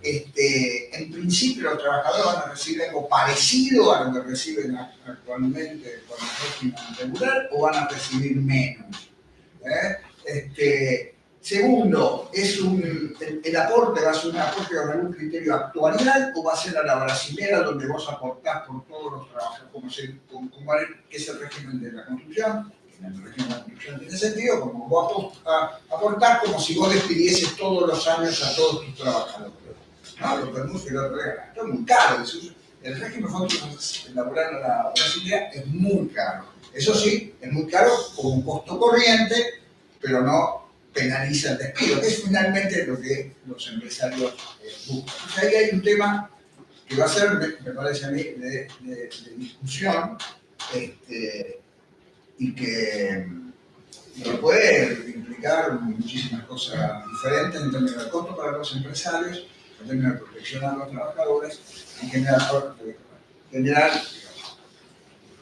en principio los trabajadores van a recibir algo parecido a lo que reciben actualmente con el régimen regular o van a recibir menos. Segundo, el aporte va a ser un aporte con algún criterio actuarial o va a ser a la brasilera donde vos aportás por todos los trabajos, que es el régimen de la construcción. En el régimen de la construcción tiene sentido, como vos aportás como si vos despidieses todos los años a todos tus trabajadores. ¿No? Lo que anuncio el otro día. Esto es muy caro. El régimen laboral a la brasilera es muy caro. Eso sí, es muy caro como un costo corriente, pero no penaliza el despido, que es finalmente lo que los empresarios buscan. Entonces ahí hay un tema que va a ser, me parece a mí, de discusión y que puede implicar muchísimas cosas diferentes en términos de costo para los empresarios, en términos de protección a los trabajadores, en general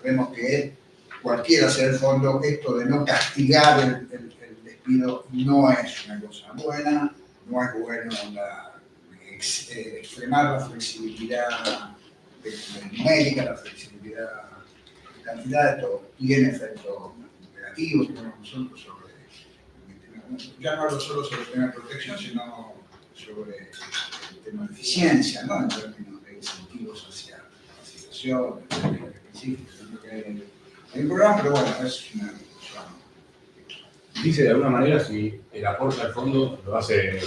vemos que cualquiera sea el fondo, esto de no castigar el despido no es una cosa buena, no es bueno extremar la flexibilidad numérica, la flexibilidad de cantidad, de todo tiene efectos negativos, tenemos nosotros sobre, ya no hablo solo sobre el tema de protección, sino sobre el tema de eficiencia, ¿no? En términos de incentivos hacia la situación, específicos en lo que hay en el programa, pero bueno, es una discusión. Dice de alguna manera si el aporte al fondo lo hace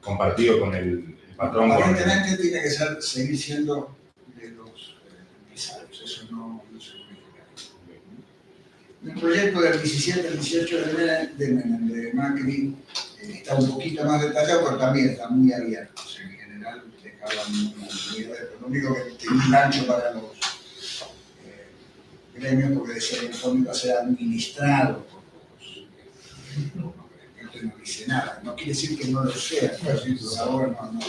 compartido con el patrón. Aparentemente tiene que seguir siendo de los empresarios, eso no se modifica. El proyecto del 17 al 18 de Macri está un poquito más detallado, pero también está muy abierto. O sea, en general dejaban una unidad, lo único que tiene un gancho para los gremios, porque decía que el fondo iba a ser administrado por los expertos, no dice nada. No quiere decir que no lo sea, pero ahora no.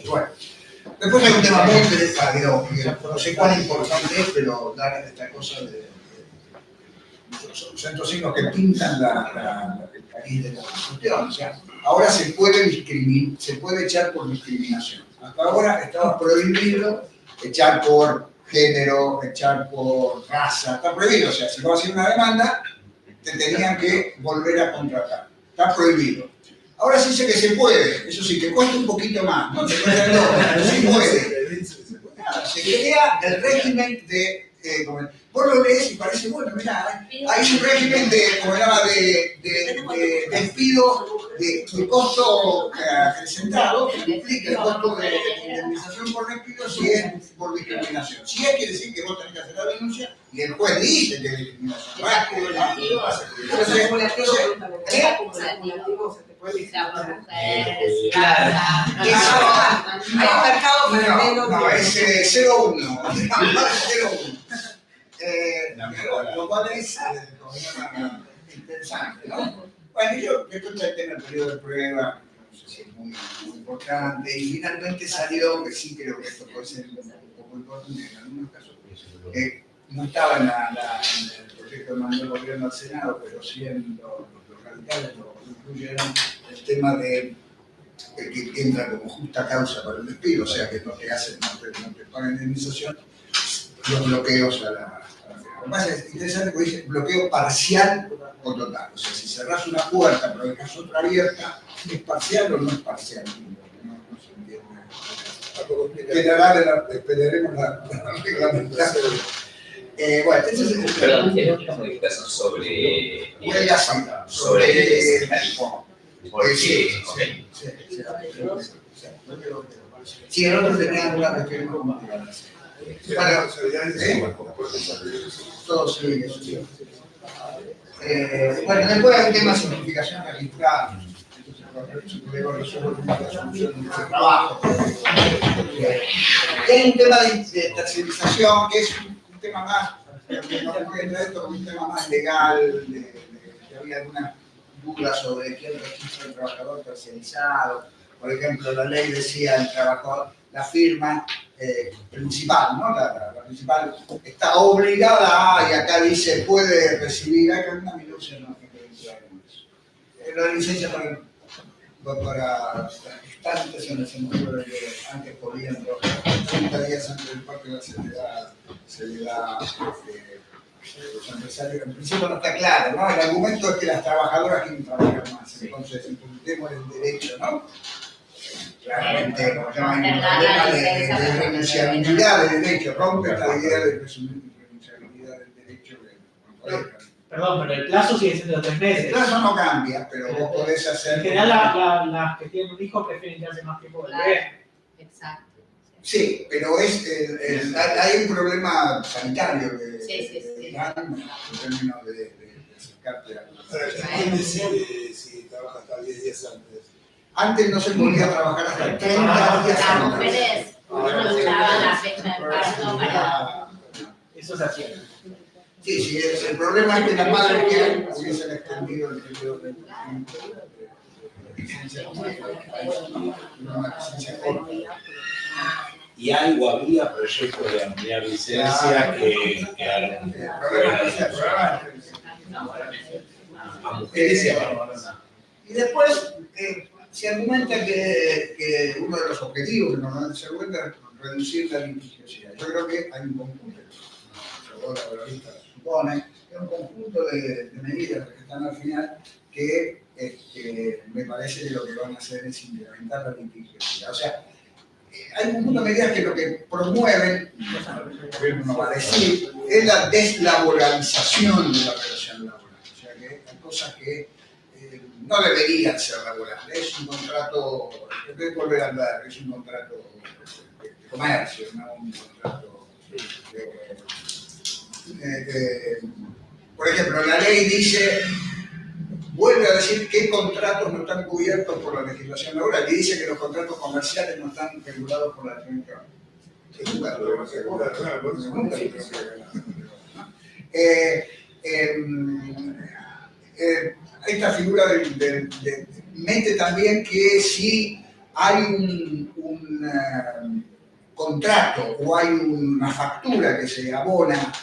Bueno. Después hay un tema muy interesante, no sé cuán importante es, pero dar esta cosa de los centros signos que pintan el cariz de la discusión. O sea, ahora se puede echar por discriminación. Hasta ahora estaba prohibido echar por género, echar por raza, está prohibido. O sea, si vas a hacer una demanda, te tenían que volver a contratar. Está prohibido. Ahora sí sé que se puede, eso sí, que cuesta un poquito más, no te cuesta el doble, pero sí puede. Se crea el régimen de... vos lo lees y parece, bueno, mirá, hay un régimen de despido de costo acrecentado que implica el costo de indemnización por despido si es por discriminación. Si es, quiere decir que vos tenés que hacer la denuncia y el juez dice que es discriminación. Hay un mercado paralelo. No, es 0-1. 0-1. Lo cual es interesante, ¿no? Bueno, yo traté en el periodo de prueba, no sé si es muy importante, y finalmente salió, que sí creo que esto puede ser un poco importante en algunos casos, no estaba en el proyecto que mandó el gobierno al Senado, pero sí en los radicales lo incluyeron, el tema de que entra como justa causa para el despido, o sea que no te hacen, no te pagan indemnización, los bloqueos a la Lo que pasa es interesante porque dice bloqueo parcial o total. O sea, si cerrás una puerta pero dejas otra abierta, ¿es parcial o no es parcial? No se entiende. Esperaremos la reglamentación. Bueno, entonces es Perdón, ¿tiene una modificación sobre sobre el mecanismo? Sí, el otro tenía una referencia como todo sí, eso sí. Bueno, después hay un tema de simplificación registrada. Trabajo. Hay un tema de tercerización, que es un tema más, un tema más legal, que había algunas dudas sobre quién registra el trabajador tercerizado. Por ejemplo, la ley decía el trabajador, la firma principal, ¿no? La principal está obligada a, y acá dice puede recibir, acá una minucia no me quedé claro con eso. La licencia para estantes en el sentido de que antes podían trabajar 30 días antes del parque se le da los empresarios. En principio no está claro, ¿no? El argumento es que las trabajadoras quieren trabajar más, entonces implementemos el derecho, ¿no? Claramente hay un problema de renunciabilidad del derecho, rompe la idea de renunciabilidad del derecho de Perdón, pero el plazo sigue siendo 3 meses. El plazo no cambia, pero vos podés hacer... En general, las que tienen un hijo prefieren quedarse más tiempo del bebé. Exacto. Sí, pero hay un problema sanitario que en términos de acercarte a... ¿Quién decide si trabaja hasta 10 días antes? Antes no se podía trabajar hasta 30 días Las antes. mujeres no usaban la fecha de parto para... Eso es así. Sí, el problema es que las madres quieren hubiesen extendido el periodo de licencia corta. Y hay o había proyectos de ampliar licencia que quedaron a mujeres y a varones. Y después se argumenta que uno de los objetivos que normalmente se argumenta es reducir la litigiosidad. Yo creo que hay un conjunto, la lista supone, hay un conjunto de medidas que están al final que me parece que lo que van a hacer es incrementar la litigiosidad. O sea, hay un conjunto de medidas que lo que promueven, el gobierno no va a decir, es la deslaboralización de la relación laboral. O sea que hay cosas que no deberían ser laborales. Es un contrato, en vez de volver al ver, es un contrato de comercio, no un contrato por ejemplo, la ley dice, vuelve a decir qué contratos no están cubiertos por la legislación laboral y dice que los contratos comerciales no están regulados por la ley. Esta figura mete también que si hay un contrato o hay una factura que se abona,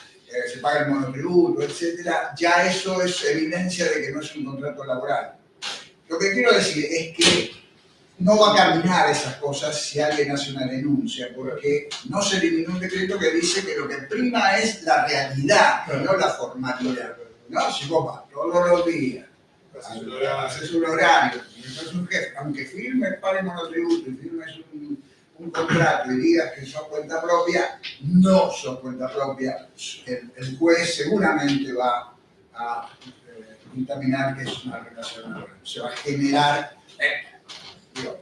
se paga el monotributo, etcétera, ya eso es evidencia de que no es un contrato laboral. Lo que quiero decir es que no va a caminar esas cosas si alguien hace una denuncia, porque no se eliminó un decreto que dice que lo que prima es la realidad, no la formalidad. ¿No? Si vos vas todos los días, haces un horario, sos un jefe, aunque firmes para el monotributo y firmes un contrato y digas que sos cuenta propia, no sos cuenta propia. El juez seguramente va a dictaminar que es una relación laboral. Se va a generar.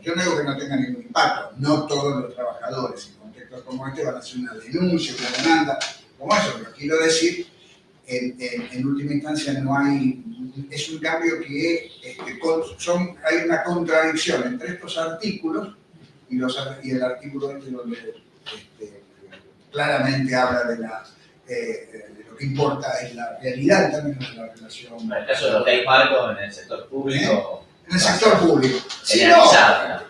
Yo no digo que no tenga ningún impacto, no todos los trabajadores en contextos como este van a hacer una denuncia, una demanda, como eso, pero quiero decir, en última instancia no hay, es un cambio que hay una contradicción entre estos artículos y el artículo este donde claramente habla de lo que importa es la realidad en términos de la relación. En el caso de los leyes marcos en el sector público. En el sector público. Si no,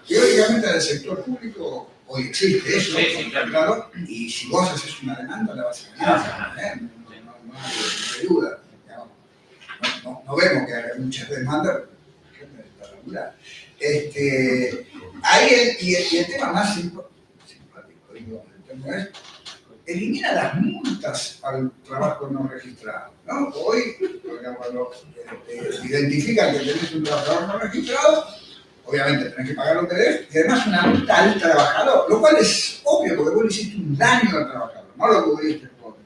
teóricamente en el sector público hoy existe eso, sí, claro, y si vos haces una demanda la vas a ganar, no hay duda. No vemos que haya muchas demandas, ahí el tema más simpático, digo, es elimina las multas al trabajo no registrado, ¿no? Hoy, cuando identifican que tenés un trabajador no registrado, obviamente tenés que pagar lo que debes, y además una multa al trabajador, lo cual es obvio, porque vos le hiciste un daño al trabajador, no lo cubriste por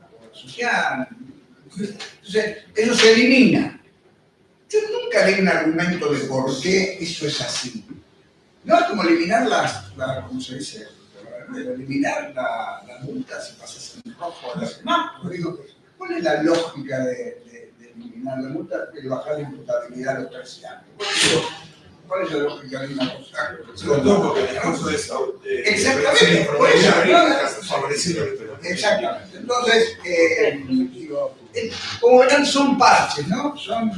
la obra social. Entonces, eso se elimina. Yo nunca leí un argumento de por qué eso es así. No es como eliminar ¿cómo se dice? Eliminar las multas y pasas en rojo a la semana. Digo, ¿cuál es la lógica de eliminar la multa y bajar la imputabilidad a los 13 años? ¿Cuál es la lógica de una cosa? Sobre todo porque el discurso es... Exactamente, por eso. Exactamente. Entonces, como verán, son parches, ¿no? Son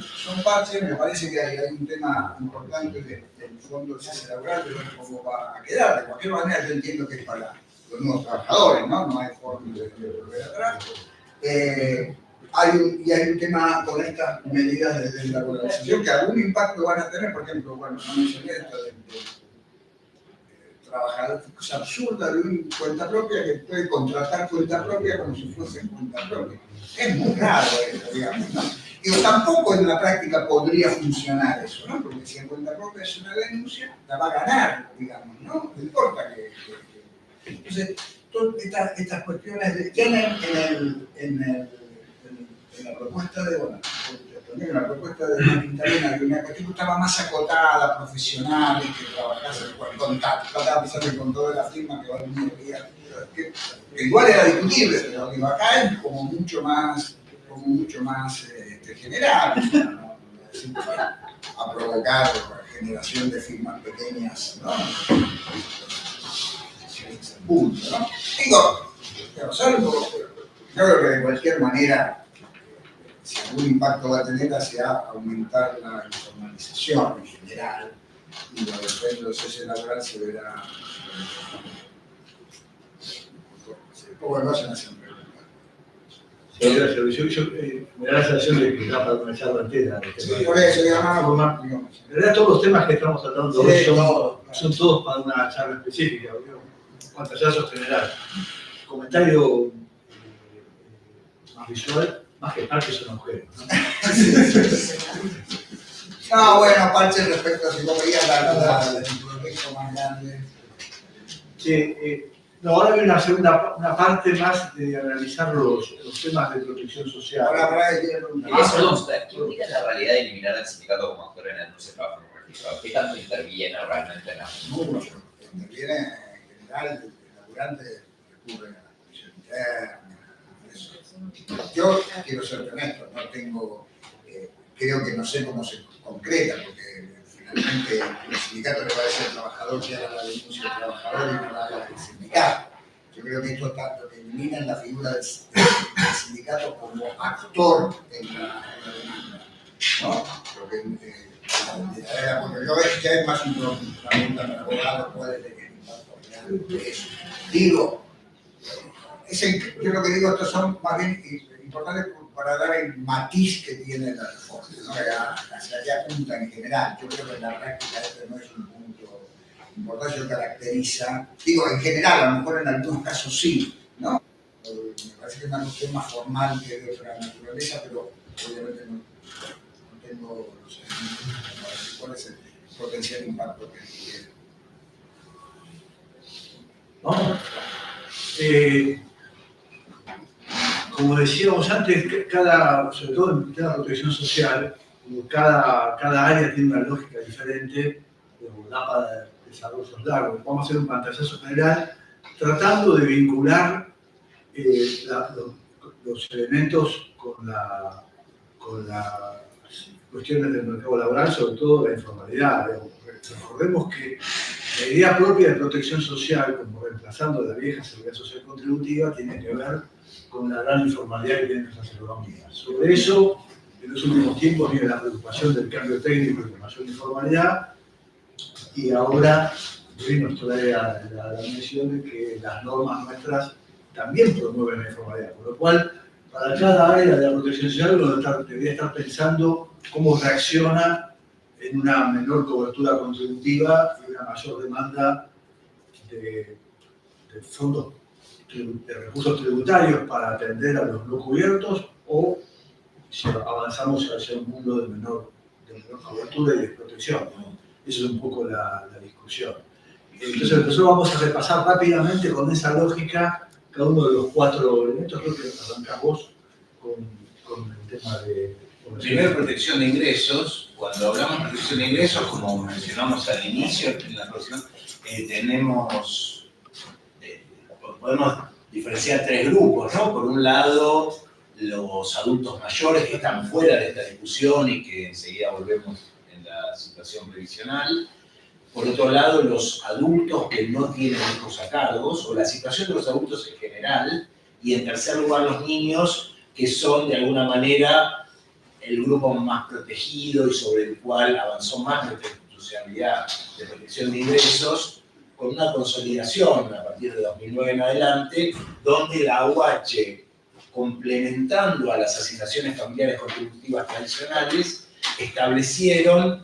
parches, me parece que hay un tema importante del fondo del cese laboral, pero cómo va a quedar. De cualquier manera, yo entiendo que es para los nuevos trabajadores, ¿no? No hay forma de volver atrás. Hay un tema con estas medidas de deslaboralización que algún impacto van a tener, por ejemplo, bueno, no mencioné esto de trabajador, cosa absurda de una cuenta propia que puede contratar cuenta propia como si fuese cuenta propia. Es muy raro eso, digamos, ¿no? Digo, tampoco en la práctica podría funcionar eso, ¿no? Porque si en cuenta propia es una denuncia, la va a ganar, digamos, ¿no? No importa que... Entonces, todas estas cuestiones, ya en la propuesta de, bueno, también la propuesta de Magdalena, había una cuestión que estaba más acotada, profesional, que trabajase con contacto, estaba pensando con toda la firma que va a venir que igual era discutible, pero digo, acá es como mucho más general, ¿no? A provocar generación de firmas pequeñas, ¿no? Punto, ¿no? Digo, pero salvo, yo creo que de cualquier manera, si algún impacto va a tener hacia aumentar la informalización en general, y después de los cese laboral se verá. Poco no se me hacen preguntas. Me da la sensación de que está para una charla entera. Sí, por eso, digamos. En realidad, todos los temas que estamos tratando hoy son todos para una charla específica, un pantallazo general. Comentario más visual, más que parches son agujeros, ¿no? No, bueno, parches respecto a si vos veías el proyecto más grande. No, ahora viene a ser una parte más de analizar los temas de protección social. Eso consta. ¿Qué implica la realidad de eliminar al sindicato como actor en el no se trabaja como registrado? ¿Qué tanto interviene realmente en la Mucho. Interviene en general, el laburante recurre a la comisión interna. Eso. Yo quiero ser honesto, no tengo, creo que no sé cómo se concreta, porque finalmente el sindicato le parece al trabajador que haga la denuncia del trabajador y no la haga el sindicato. Yo creo que esto está, lo que elimina la figura del sindicato como actor en la demanda, ¿no? Porque yo veo que hay más una pregunta para abogados, cuál es el impacto real de eso. Digo, yo lo que digo, estos son más bien importantes para dar el matiz que tiene la reforma, ¿no? Hacia allá apunta en general. Yo creo que en la práctica este no es un punto importante, yo caracteriza, digo, en general, a lo mejor en algunos casos sí, ¿no? Me parece que es una cuestión más formal que de otra naturaleza, pero obviamente no tengo, no sé, cuál es el potencial impacto que tiene. ¿No? Como decíamos antes, sobre todo en la protección social, cada área tiene una lógica diferente, da para desarrollos largos. Vamos a hacer un pantallazo general tratando de vincular los elementos con las cuestiones del mercado laboral, sobre todo la informalidad. Recordemos que la idea propia de protección social, como reemplazando la vieja seguridad social contributiva, tiene que ver con la gran informalidad que tienen nuestras economías. Sobre eso, en los últimos tiempos viene la preocupación del cambio técnico y de mayor informalidad, y ahora nos trae la mención de que las normas nuestras también promueven la informalidad, por lo cual, para cada área de la protección social uno debería estar pensando cómo reacciona en una menor cobertura contributiva y una mayor demanda de fondos, de recursos tributarios para atender a los no cubiertos, o si avanzamos hacia un mundo de menor cobertura y de protección, ¿no? Eso es un poco la discusión. Entonces nosotros vamos a repasar rápidamente con esa lógica cada uno de los 4 elementos. Creo que arrancás vos con el tema de... Primero, protección de ingresos. Cuando hablamos de protección de ingresos, como mencionamos al inicio en la próxima, podemos diferenciar 3 grupos, ¿no? Por un lado, los adultos mayores que están fuera de esta discusión y que enseguida volvemos en la situación previsional. Por otro lado, los adultos que no tienen hijos a cargos, o la situación de los adultos en general. Y en tercer lugar, los niños, que son de alguna manera el grupo más protegido y sobre el cual avanzó más nuestra institucionalidad de protección de ingresos, con una consolidación a partir de 2009 en adelante, donde la AUH, complementando a las asignaciones familiares contributivas tradicionales, establecieron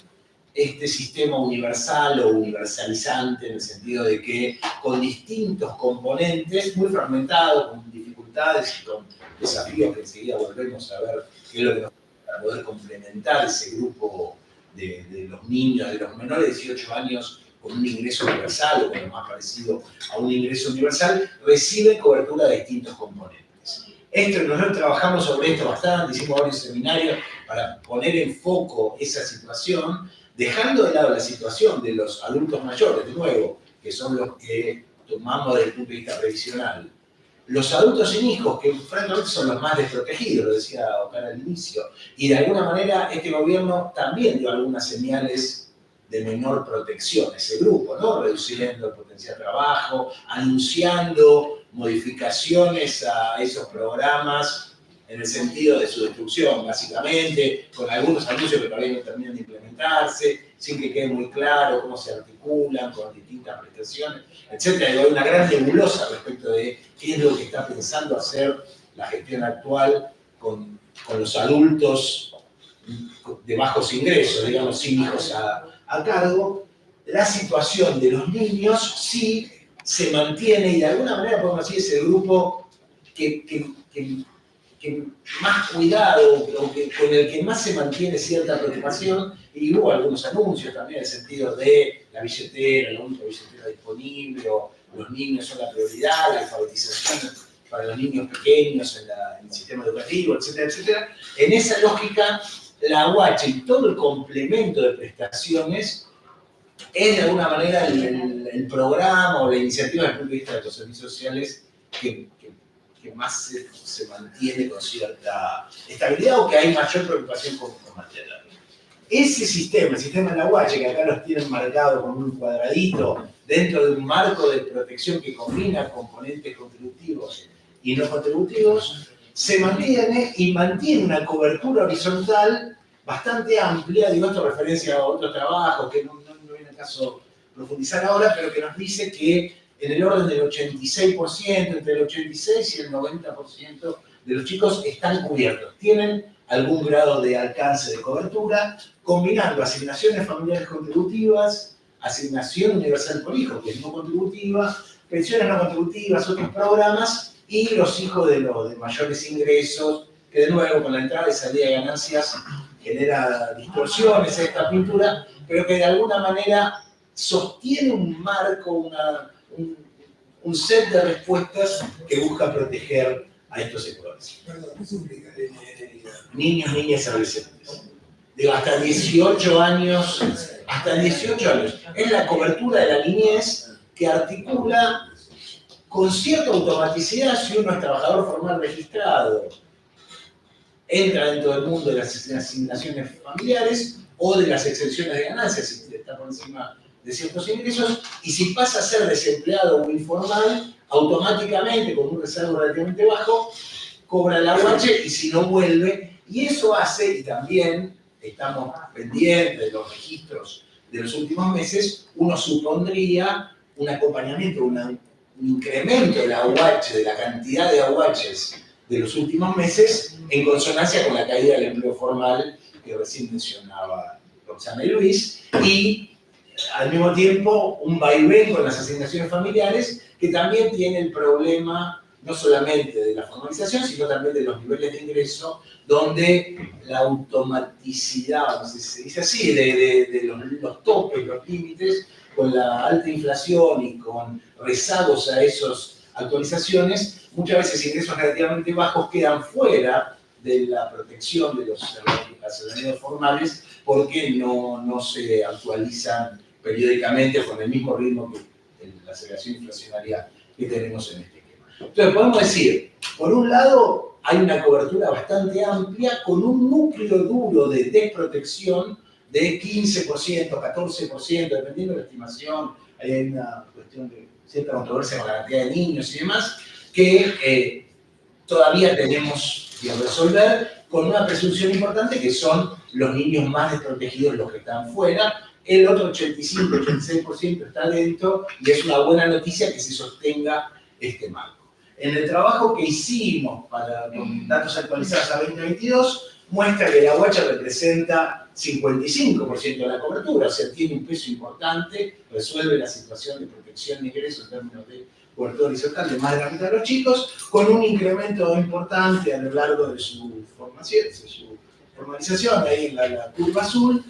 este sistema universal o universalizante, en el sentido de que con distintos componentes, muy fragmentados, con dificultades y con desafíos que enseguida volvemos a ver qué es lo que nos para poder complementar ese grupo de los niños, de los menores de 18 años, con un ingreso universal o con lo más parecido a un ingreso universal, reciben cobertura de distintos componentes. Nosotros trabajamos sobre esto bastante, hicimos varios seminarios para poner en foco esa situación, dejando de lado la situación de los adultos mayores, de nuevo, que son los que tomamos desde el punto de vista previsional. Los adultos sin hijos, que francamente son los más desprotegidos, lo decía Oscar al inicio, y de alguna manera este gobierno también dio algunas señales de menor protección a ese grupo, ¿no? Reduciendo el potencial de trabajo, anunciando modificaciones a esos programas en el sentido de su destrucción, básicamente, con algunos anuncios que todavía no terminan de implementarse, sin que quede muy claro cómo se articulan con distintas prestaciones, etc. Hay una gran nebulosa respecto de qué es lo que está pensando hacer la gestión actual con los adultos de bajos ingresos, digamos, sin hijos a cargo. La situación de los niños sí se mantiene y de alguna manera podemos decir es el grupo que más cuidado o con el que más se mantiene cierta preocupación, y hubo algunos anuncios también en el sentido de la billetera, la única billetera disponible o los niños son la prioridad, la alfabetización para los niños pequeños en el sistema educativo, etcétera, etcétera. En esa lógica, la UH y todo el complemento de prestaciones es de alguna manera el programa o la iniciativa desde el punto de vista de los servicios sociales que más se mantiene con cierta estabilidad o que hay mayor preocupación con mantenerlo. Ese sistema, el sistema de la UH, que acá los tienen marcado con un cuadradito dentro de un marco de protección que combina componentes contributivos y no contributivos, se mantiene y mantiene una cobertura horizontal bastante amplia. Digo, esto referencia a otros trabajos que no viene al caso profundizar ahora, pero que nos dice que en el orden del 86%, entre el 86 y el 90% de los chicos están cubiertos, tienen algún grado de alcance de cobertura, combinando asignaciones familiares contributivas, asignación universal por hijo, que es no contributiva, pensiones no contributivas, otros programas, y los hijos de mayores ingresos, que de nuevo con la entrada y salida de ganancias genera distorsiones a esta pintura, pero que de alguna manera sostiene un marco, un set de respuestas que busca proteger a estos sectores. Niños, niñas y adolescentes. Digo, hasta 18 años. Es la cobertura de la niñez que articula con cierta automaticidad si uno es trabajador formal registrado. Entra dentro del mundo de las asignaciones familiares o de las exenciones de ganancias, si está por encima de ciertos ingresos, y si pasa a ser desempleado o informal, automáticamente, con un rezago relativamente bajo, cobra la UH y si no vuelve, y eso hace, y también estamos pendientes de los registros de los últimos meses, uno supondría un acompañamiento, un incremento de la AUH, de la cantidad de AUHs de los últimos meses, en consonancia con la caída del empleo formal que recién mencionaba Roxana y Luis, y al mismo tiempo un vaivén con las asignaciones familiares, que también tiene el problema no solamente de la formalización, sino también de los niveles de ingreso, donde la automaticidad, no sé si se dice así, de los topes, los límites, con la alta inflación y con rezagos a esas actualizaciones, muchas veces ingresos relativamente bajos quedan fuera de la protección de los salarios formales porque no se actualizan periódicamente con el mismo ritmo que la aceleración inflacionaria que tenemos en este esquema. Entonces podemos decir, por un lado, hay una cobertura bastante amplia con un núcleo duro de desprotección de 15%, 14%, dependiendo de la estimación. Hay una cuestión de cierta controversia con la cantidad de niños y demás, que todavía tenemos que resolver con una presunción importante que son los niños más desprotegidos los que están fuera. El otro 85-86% está dentro y es una buena noticia que se sostenga este marco. En el trabajo que hicimos con datos actualizados a 2022, muestra que la UH representa 55% de la cobertura, o sea, tiene un peso importante, resuelve la situación de protección de ingresos en términos de cobertura horizontal de más de la mitad de los chicos, con un incremento importante a lo largo de su formación, de su formalización, ahí en la curva azul,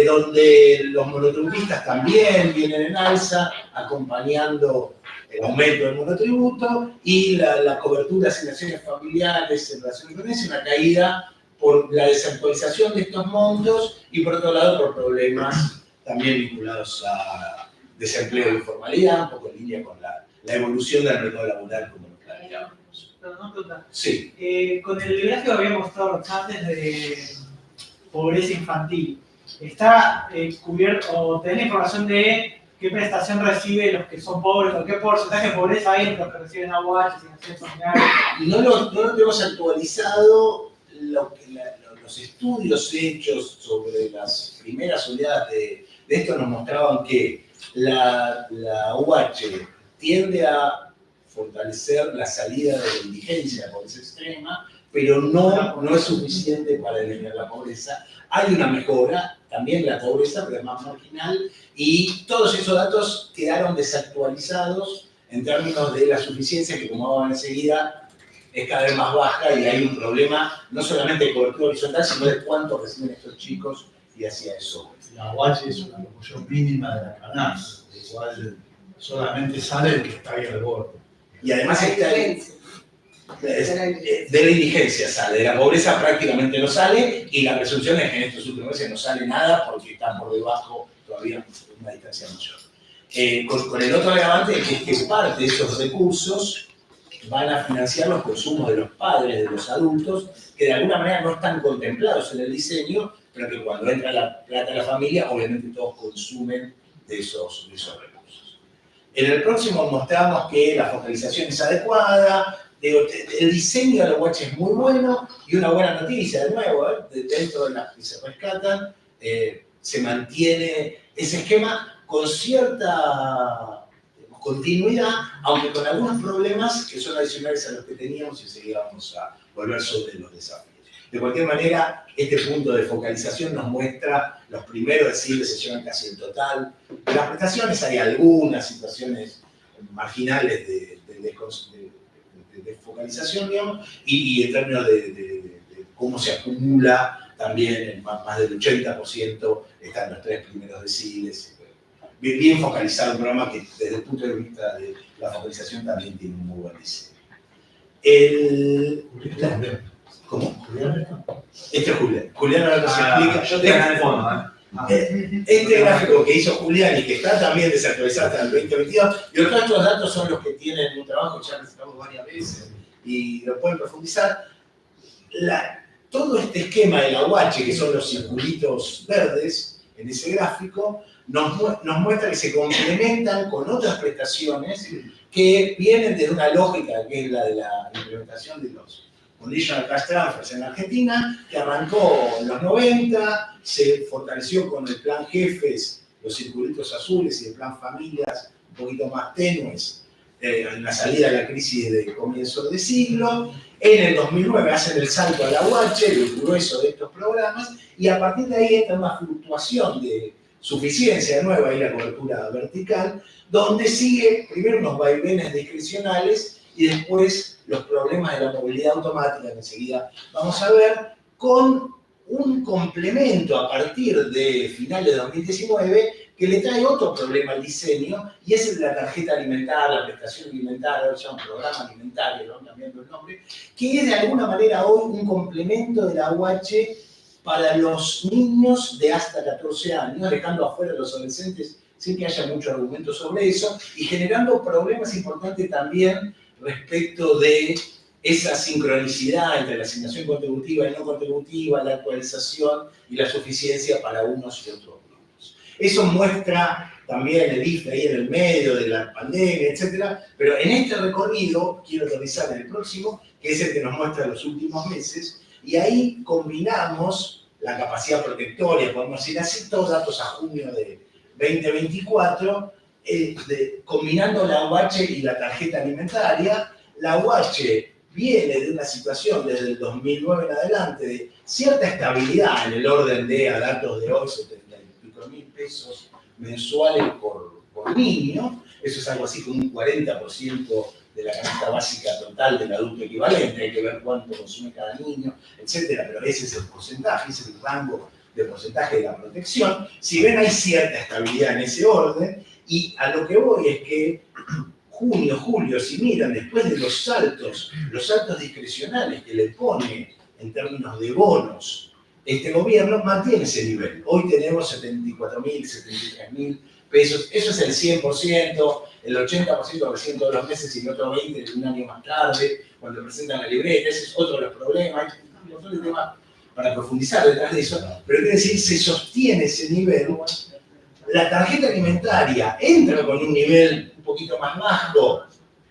donde los monotributistas también vienen en alza, acompañando el aumento del monotributo, y la cobertura de asignaciones familiares en relación con eso, una caída por la desactualización de estos montos y por otro lado por problemas también vinculados a desempleo e informalidad, un poco en línea con la evolución del mercado laboral como lo planteábamos. Perdón, pregunta. Sí. Con el gráfico que había mostrado antes de pobreza infantil, ¿está cubierto o tenés la información de qué prestación reciben los que son pobres o qué porcentaje de pobreza hay entre los que reciben AUH, asignaciones familiares? No lo tenemos actualizado. Los estudios hechos sobre las primeras oleadas de esto nos mostraban que la UH tiende a fortalecer la salida de la indigencia, pobreza extrema, pero no es suficiente para eliminar la pobreza. Hay una mejora, también la pobreza, pero es más marginal, y todos esos datos quedaron desactualizados en términos de la suficiencia, que como vamos a ver enseguida, es cada vez más baja y hay un problema no solamente de cobertura horizontal, sino de cuánto reciben estos chicos y hacia eso. La UH es una proporción mínima de la canasta, igual solamente sale el que está ahí al borde. Y además está de la indigencia sale, de la pobreza prácticamente no sale, y la presunción es que en estos últimos meses no sale nada porque está por debajo todavía una distancia mayor. Con el otro agravante es que parte de esos recursos van a financiar los consumos de los padres, de los adultos, que de alguna manera no están contemplados en el diseño, pero que cuando entra la plata a la familia, obviamente todos consumen de esos recursos. En el próximo mostramos que la focalización es adecuada, el diseño de la UH es muy bueno, y una buena noticia, de nuevo, dentro de las que se rescatan, se mantiene ese esquema con cierta continuidad, aunque con algunos problemas que son adicionales a los que teníamos, y enseguida vamos a volver sobre los desafíos. De cualquier manera, este punto de focalización nos muestra los primeros deciles se llevan casi en total. En las prestaciones hay algunas situaciones marginales de focalización, digamos, y en términos de cómo se acumula, también más del 80% están los 3 primeros deciles. Bien focalizado, un programa que desde el punto de vista de la focalización también tiene un muy buen diseño. ¿Cómo? Este es Julián. Julián ahora nos explica. Yo te gané el fondo, Este gráfico que hizo Julián y que está también desactualizado hasta el 2022, y otros estos datos son los que tienen un trabajo que ya presentamos varias veces y lo pueden profundizar. Todo este esquema de la UH, que son los circulitos verdes en ese gráfico, nos muestra que se complementan con otras prestaciones que vienen de una lógica que es la de la implementación de los Conditional Cash Transfers en Argentina, que arrancó en los 90, se fortaleció con el plan Jefes, los circulitos azules, y el plan Familias, un poquito más tenues, en la salida de la crisis de comienzo de siglo. En el 2009 hacen el salto a la UH, el grueso de estos programas, y a partir de ahí entra una fluctuación de suficiencia nueva y la cobertura vertical, donde sigue primero unos vaivenes discrecionales y después los problemas de la movilidad automática, que enseguida vamos a ver, con un complemento a partir de finales de 2019 que le trae otro problema al diseño, y es el de la tarjeta alimentaria, la prestación alimentaria, ahora se llama programa alimentario, ¿no? Cambiando el nombre, que es de alguna manera hoy un complemento de la UH para los niños de hasta 14 años, dejando afuera a los adolescentes sin que haya mucho argumento sobre eso, y generando problemas importantes también respecto de esa sincronicidad entre la asignación contributiva y no contributiva, la actualización y la suficiencia para unos y otros grupos. Eso muestra también el IFE ahí en el medio de la pandemia, etc. Pero en este recorrido, quiero aterrizar en el próximo, que es el que nos muestra los últimos meses, y ahí combinamos la capacidad protectoria, podemos ir así, todos datos a junio de 2024, combinando la UH y la tarjeta alimentaria. La UH viene de una situación desde el 2009 en adelante de cierta estabilidad en el orden de, a datos de hoy, 70.000 pesos mensuales por niño. Eso es algo así como un 40% de la canasta básica total del adulto equivalente. Hay que ver cuánto consume cada niño, etc. Pero ese es el porcentaje, ese es el rango de porcentaje de la protección. Si ven, hay cierta estabilidad en ese orden, y a lo que voy es que junio, julio, si miran, después de los saltos discrecionales que le pone en términos de bonos este gobierno, mantiene ese nivel. Hoy tenemos 74.000, 73.000 pesos, eso es el 100%, el 80% recién todos los meses y el otro 20% un año más tarde, cuando presentan la libreta. Ese es otro de los problemas. Hay un montón de temas para profundizar detrás de eso, pero quiere decir, se sostiene ese nivel. La tarjeta alimentaria entra con un nivel un poquito más bajo,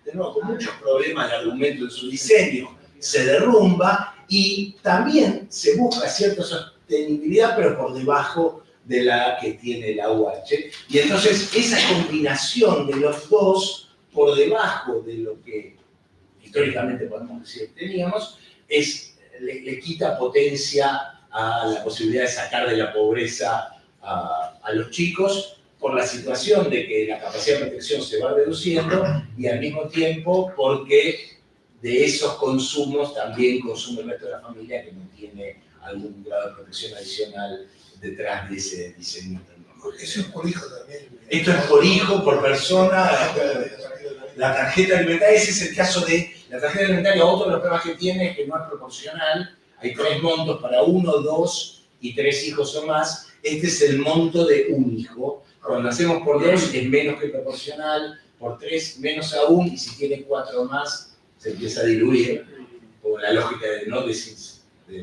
de nuevo, con muchos problemas de argumento en su diseño, se derrumba, y también se busca cierta sostenibilidad, pero por debajo de la que tiene la UH. Y entonces esa combinación de los dos, por debajo de lo que históricamente podemos decir teníamos, le quita potencia a la posibilidad de sacar de la pobreza a los chicos, por la situación de que la capacidad de protección se va reduciendo, y al mismo tiempo porque de esos consumos también consume el resto de la familia, que no tiene algún grado de protección adicional detrás de ese diseño tecnológico. Eso es por hijo también. Esto es por hijo, por persona. La tarjeta alimentaria, ese es el caso de la tarjeta alimentaria. Otro de los problemas que tiene es que no es proporcional. Hay 3 montos para 1, 2 y 3 hijos o más. Este es el monto de un hijo. Cuando hacemos por 2 es menos que proporcional, por 3 menos aún, y si tiene 4 más se empieza a diluir, por la lógica de no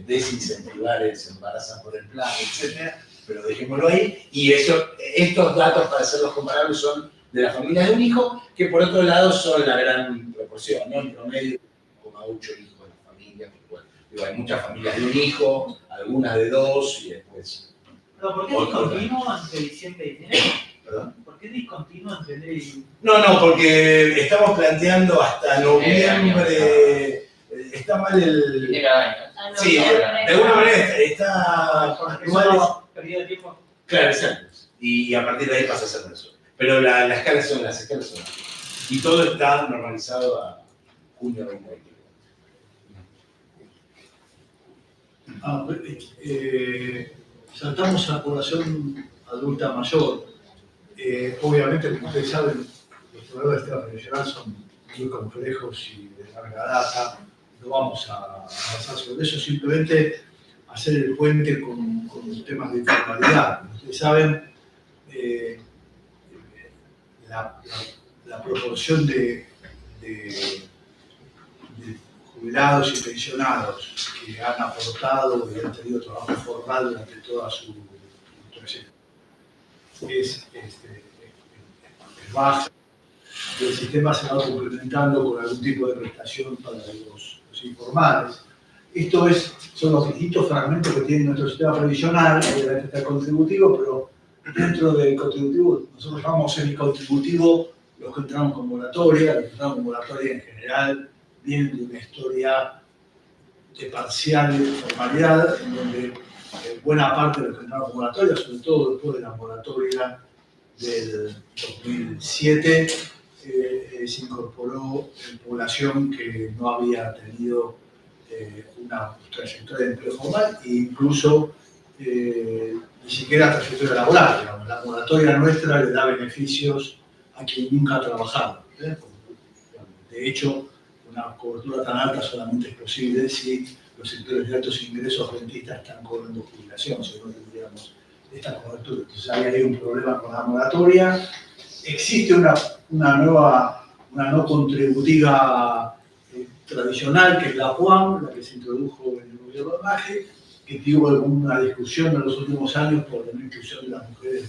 desincentivar el se embarazan por el plan, etc. Pero dejémoslo ahí. Y estos datos, para hacerlos comparables, son de las familias de un hijo, que por otro lado son la gran proporción, ¿no? En promedio, 1,8 hijos de la familia. Bueno, digo, hay muchas familias de un hijo, algunas de 2 y después... ¿Pero por qué discontinuo entre diciembre y enero? ¿Perdón? ¿Por qué discontinuo entre enero y...? No, porque estamos planteando hasta noviembre... Está mal el... Sí, de alguna manera está... Periodo de tiempo. Claro, exacto. Y a partir de ahí pasa a ser mensual. Pero las escalas son las. Y todo está normalizado a junio 2021. Saltamos a población adulta mayor. Obviamente, como ustedes saben, los problemas del sistema previsional son muy complejos y de larga data. No vamos a avanzar sobre eso, simplemente hacer el puente con los temas de informalidad. Como ustedes saben, la proporción de jubilados y pensionados que han aportado y han tenido trabajo formal durante toda su trayectoria es baja. El sistema se va complementando con algún tipo de prestación para los informales. Son los distintos fragmentos que tiene nuestro sistema previsional, obviamente está el contributivo, pero dentro del contributivo, nosotros llamamos semicontributivo los que entramos con moratoria. Los que entramos con moratoria en general vienen de una historia de parcial formalidad, en donde buena parte de los que entramos con moratoria, sobre todo después de la moratoria del 2007, se incorporó población que no había tenido una trayectoria de empleo formal e incluso ni siquiera trayectoria laboral. Digamos. La moratoria nuestra le da beneficios a quien nunca ha trabajado. De hecho, una cobertura tan alta solamente es posible si los sectores de altos ingresos rentistas están cobrando jubilación, si no tendríamos esta cobertura. Entonces ahí hay un problema con la moratoria. Existe una no contributiva tradicional, que es la PUAM, la que se introdujo en el gobierno de Macri, que tuvo alguna discusión en los últimos años por la no inclusión de las mujeres de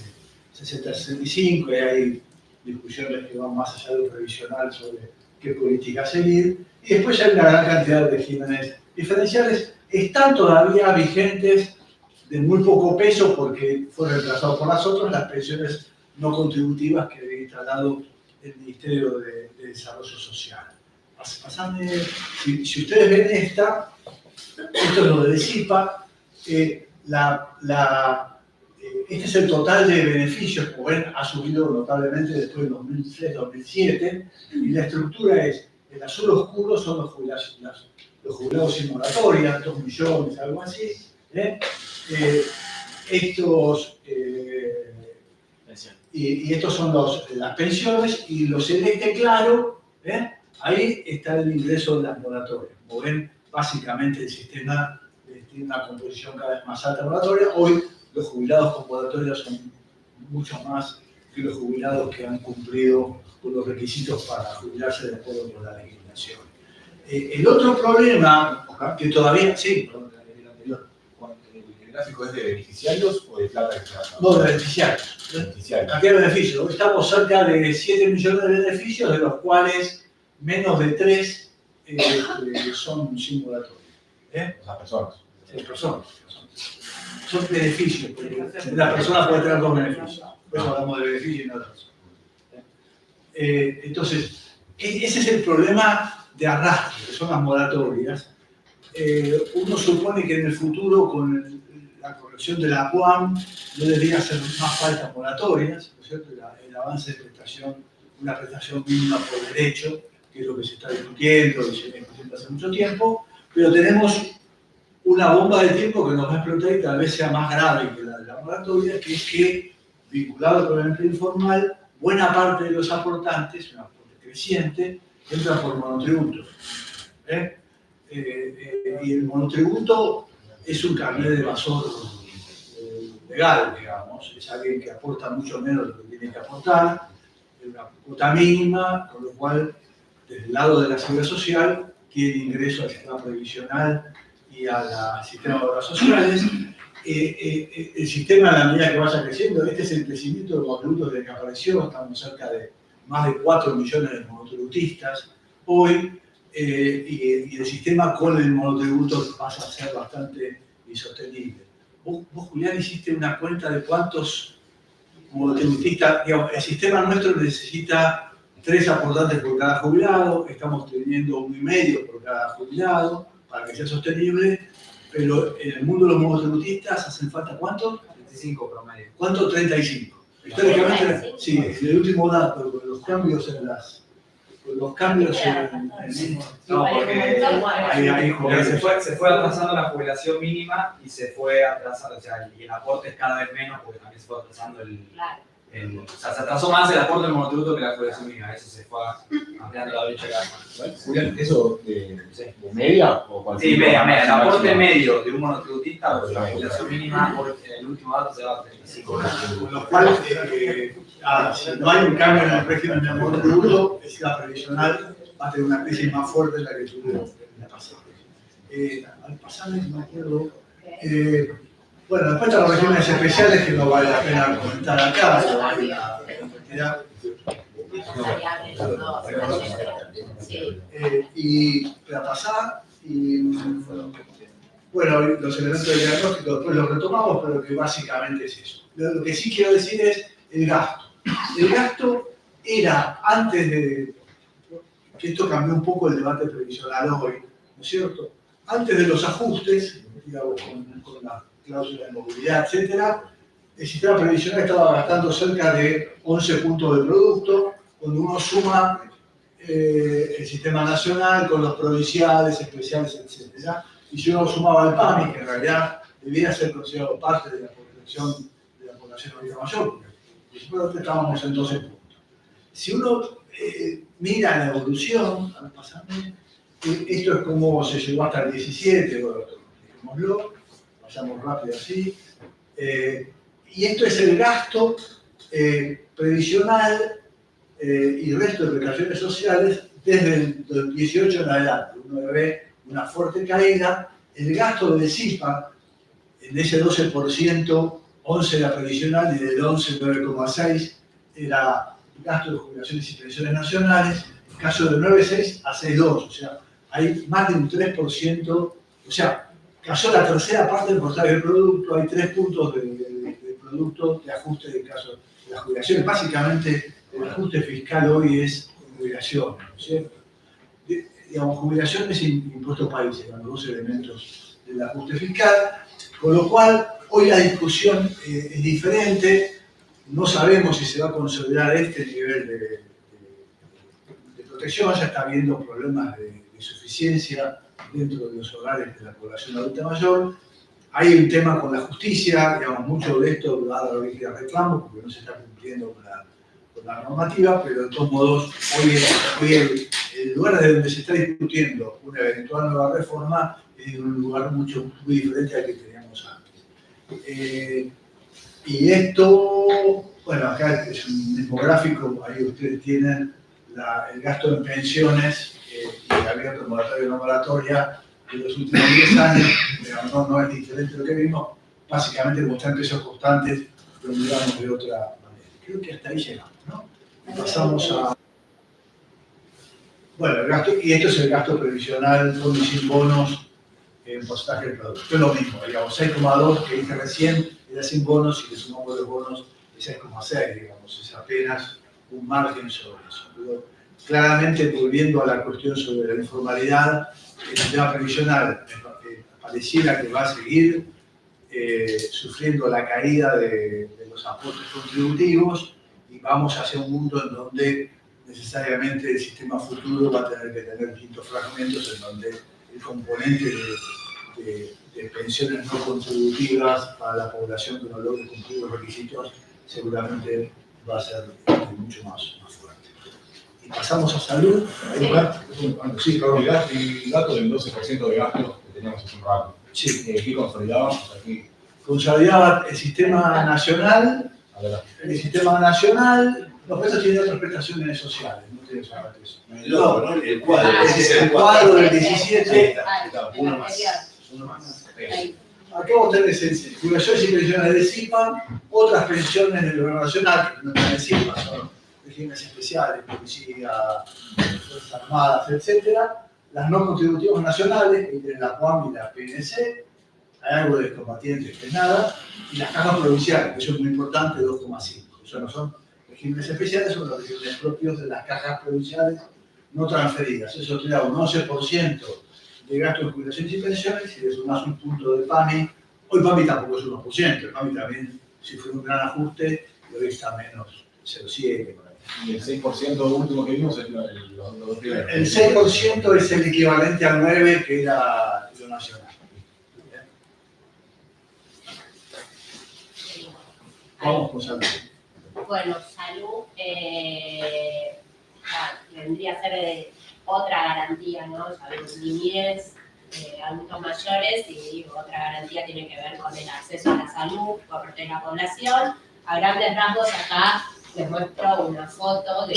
60 a 65, y hay discusiones que van más allá de lo previsional sobre qué política seguir. Y después hay una gran cantidad de regímenes diferenciales. Están todavía vigentes de muy poco peso porque fueron reemplazados por las pensiones no contributivas que había instalado el Ministerio de Desarrollo Social. Si ustedes ven esto es lo de CIPA, este es el total de beneficios, como ven, ha subido notablemente después del 2003-2007, y la estructura es, el azul oscuro son los jubilados sin moratoria, 2 millones, algo así. Y estos son las pensiones, y los celeste claro, ahí está el ingreso de las moratorias. Como ven, básicamente el sistema tiene una composición cada vez más alta de moratoria. Hoy los jubilados con moratoria son mucho más que los jubilados que han cumplido con los requisitos para jubilarse de acuerdo con la legislación. El otro problema, que todavía, sí, ¿El gráfico es de beneficiarios o de plata que se gasta? No, de beneficiarios. Cantidad de beneficios. Estamos cerca de 7 millones de beneficios, de los cuales menos de 3 son sin moratoria. Las personas. Sí, personas. Son beneficios, porque la persona puede tener 2 beneficios. Por eso hablamos de beneficios y no de persona. Entonces, ese es el problema de arrastre, que son las moratorias. Uno supone que en el futuro, con la corrección de la PUAM, no debería hacer más falta moratorias, ¿no es cierto? El avance de una prestación mínima por derecho, que es lo que se está discutiendo y se está discutiendo hace mucho tiempo, pero tenemos una bomba de tiempo que nos va a explotar y tal vez sea más grave que la de la moratoria, que es que vinculado con el empleo informal, buena parte de los aportantes, una aporte creciente, entra por monotributo. Y el monotributo es un carnet de evasor legal, digamos, es alguien que aporta mucho menos de lo que tiene que aportar, es una cuota mínima, con lo cual, desde el lado de la seguridad social, tiene ingreso al sistema previsional y al sistema de obras sociales. El sistema, a la medida que vaya creciendo, este es el crecimiento de monotributos desde que apareció, estamos cerca de más de 4 millones de monotributistas hoy, y el sistema con el monotributo pasa a ser bastante insostenible. Vos, Julián, hiciste una cuenta de cuántos monotributistas, digamos, el sistema nuestro necesita 3 aportantes por cada jubilado, estamos teniendo 1,5 por cada jubilado para que sea sostenible, pero en el mundo de los monotributistas hacen falta ¿cuántos? 35 promedio. ¿Cuánto? 35. Históricamente, sí, en el último dato, con los cambios en las... Los cambios no, porque se fue atrasando la jubilación mínima y se fue atrasando, o sea, y el aporte es cada vez menos porque también se fue atrasando o sea, se atrasó más el aporte del monotributo que la jubilación mínima, eso se fue ampliando la brecha cada vez. Julián, ¿eso de media o cuál? Sí, media. El aporte medio de un monotributista o la jubilación mínima, el último dato se va a 35. Con lo cual, si no hay un cambio en el régimen del monotributo, el sistema previsional va a tener una crisis más fuerte de la que tuvo la pasada. Al pasar, no me acuerdo. Bueno, después están los regímenes especiales que no vale la pena comentar acá. Y para pasar, bueno, los elementos de diagnóstico después los retomamos, pero que básicamente es eso. Lo que sí quiero decir es el gasto. El gasto era, antes de que esto cambió un poco el debate previsional hoy, ¿no es cierto? Antes de los ajustes, digamos, con la cláusula de movilidad, etcétera, el sistema previsional estaba gastando cerca de 11 puntos de producto. Cuando uno suma el sistema nacional con los provinciales, especiales, etcétera, y si uno sumaba el PAMI, que en realidad debía ser considerado parte de la protección de la población adulta mayor, porque principalmente estábamos en 12 puntos. Si uno mira la evolución, esto es como se llegó hasta el 17, bueno, dejémoslo, pasamos rápido así, y esto es el gasto previsional y resto de prestaciones sociales desde el 18 en adelante. Uno ve una fuerte caída, el gasto del CIPA en ese 12%, 11 era previsional y del 11, 9,6 era gasto de jubilaciones y pensiones nacionales, en caso de 9,6 a 6,2, o sea, hay más de un 3%, o sea, cayó la tercera parte del porcentaje del producto, hay 3 puntos de producto de ajuste del caso de las jubilaciones. Básicamente, el ajuste fiscal hoy es jubilación, ¿no es cierto? Digamos, jubilación es impuesto país, eran los 2 elementos del ajuste fiscal, con lo cual hoy la discusión es diferente, no sabemos si se va a consolidar este nivel de protección, ya está habiendo problemas de suficiencia dentro de los hogares de la población adulta mayor. Hay un tema con la justicia, digamos, mucho de esto va a dar origen a reclamo porque no se está cumpliendo con la normativa, pero de todos modos, hoy el lugar de donde se está discutiendo una eventual nueva reforma es un lugar muy diferente al que teníamos antes. Y esto, bueno, acá es un infográfico, ahí ustedes tienen el gasto en pensiones y el abierto moratorio no moratoria de los últimos 10 años, pero no es diferente de lo que vimos, básicamente como están pesos constantes, lo miramos de otra manera. Creo que hasta ahí llegamos, ¿no? Pasamos a... Bueno, el gasto, y esto es el gasto previsional con y sin bonos en porcentaje del producto. Esto es lo mismo, digamos, 6,2 que dije recién, era sin bonos, y le sumamos los bonos de 6,6, digamos, es apenas un margen sobre eso. Pero claramente, volviendo a la cuestión sobre la informalidad, el sistema previsional pareciera que va a seguir sufriendo la caída de los aportes contributivos y vamos hacia un mundo en donde necesariamente el sistema futuro va a tener que tener distintos fragmentos en donde el componente de pensiones no contributivas para la población que no logre cumplir los requisitos seguramente va a ser mucho más fuerte. Y pasamos a salud. Sí, perdón, el dato del 12% de gastos que teníamos hace un rato. Sí. ¿Qué consolidamos aquí? Consolidaba el sistema nacional. El sistema nacional, los precios tienen otras prestaciones sociales, no tienen solamente eso. El logo, ¿no? El cuadro. El cuadro del 17. Uno más. Acá vos tenés jubilaciones y pensiones de CIPA, otras pensiones del gobierno nacional, que no están en CIPA, son regímenes especiales, policía, fuerzas armadas, etc. Las no contributivas nacionales, entre la PUAM y la PNC, hay algo de combatientes que es nada, y las cajas provinciales, que eso es muy importante, 2,5. Eso no son regímenes especiales, son los regímenes propios de las cajas provinciales no transferidas. Eso te da un 11% de gastos de jubilaciones y pensiones, y le sumás un punto de PAMI. Hoy PAMI tampoco es 1%, el PAMI también, si fue un gran ajuste, hoy está menos 0,7 por ahí. Y el 6% último que vimos es los dos primeros. El 6% es el equivalente al 9% que era lo nacional. Vamos con salud. Bueno, salud vendría a ser otra garantía, ¿no? Salud, niñez, adultos mayores, y otra garantía tiene que ver con el acceso a la salud por parte de la población. A grandes rasgos acá les muestro una foto de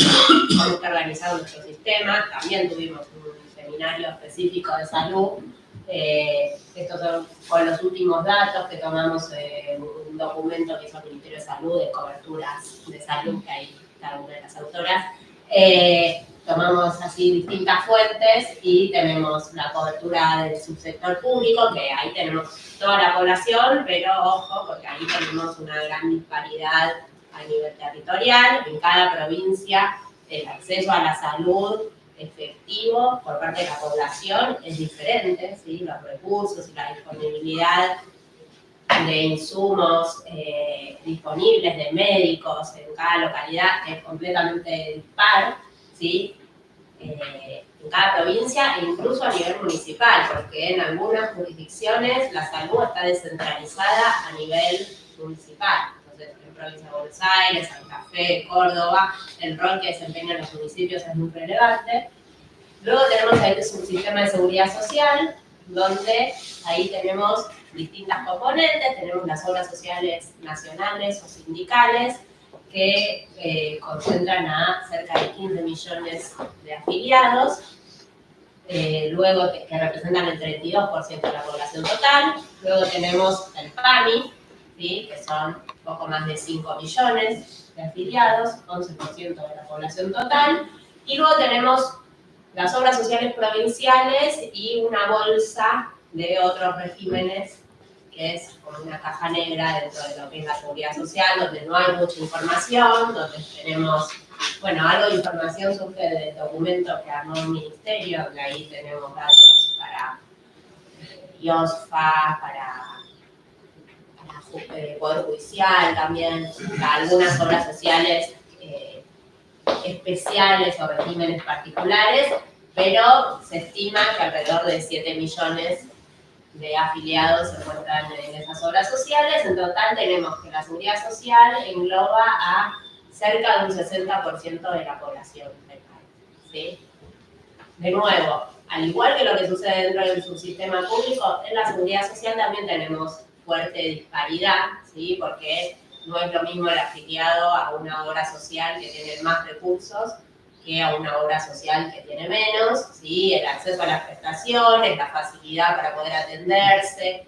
cómo está organizado nuestro sistema. También tuvimos un seminario específico de salud. Estos son con los últimos datos que tomamos en un documento que hizo el Ministerio de Salud de coberturas de salud, que hay cada una de las autoras. Tomamos así distintas fuentes y tenemos la cobertura del subsector público, que ahí tenemos toda la población, pero ojo, porque ahí tenemos una gran disparidad a nivel territorial. En cada provincia el acceso a la salud efectivo por parte de la población es diferente, ¿sí? Los recursos y la disponibilidad de insumos disponibles, de médicos en cada localidad es completamente dispar, ¿sí? En cada provincia e incluso a nivel municipal, porque en algunas jurisdicciones la salud está descentralizada a nivel municipal. Entonces, en provincia de Buenos Aires, Santa Fe, Córdoba, el rol que desempeñan los municipios es muy relevante. Luego tenemos ahí un sistema de seguridad social, donde ahí tenemos distintas componentes, tenemos las obras sociales nacionales o sindicales, que concentran a cerca de 15 millones de afiliados, luego que representan el 32% de la población total. Luego tenemos el PAMI, ¿sí? Que son poco más de 5 millones de afiliados, 11% de la población total. Y luego tenemos las obras sociales provinciales y una bolsa de otros regímenes, que es como una caja negra dentro de lo que es la seguridad social, donde no hay mucha información, donde tenemos, bueno, algo de información surge del documento que armó el ministerio, donde ahí tenemos datos para IOSFA, para Poder Judicial también, para algunas obras sociales especiales o regímenes particulares, pero se estima que alrededor de 7 millones de afiliados se encuentran en esas obras sociales. En total tenemos que la seguridad social engloba a cerca de un 60% de la población del país, ¿sí? De nuevo, al igual que lo que sucede dentro del subsistema público, en la seguridad social también tenemos fuerte disparidad, ¿sí? Porque no es lo mismo el afiliado a una obra social que tiene más recursos que a una obra social que tiene menos, ¿sí? El acceso a las prestaciones, la facilidad para poder atenderse,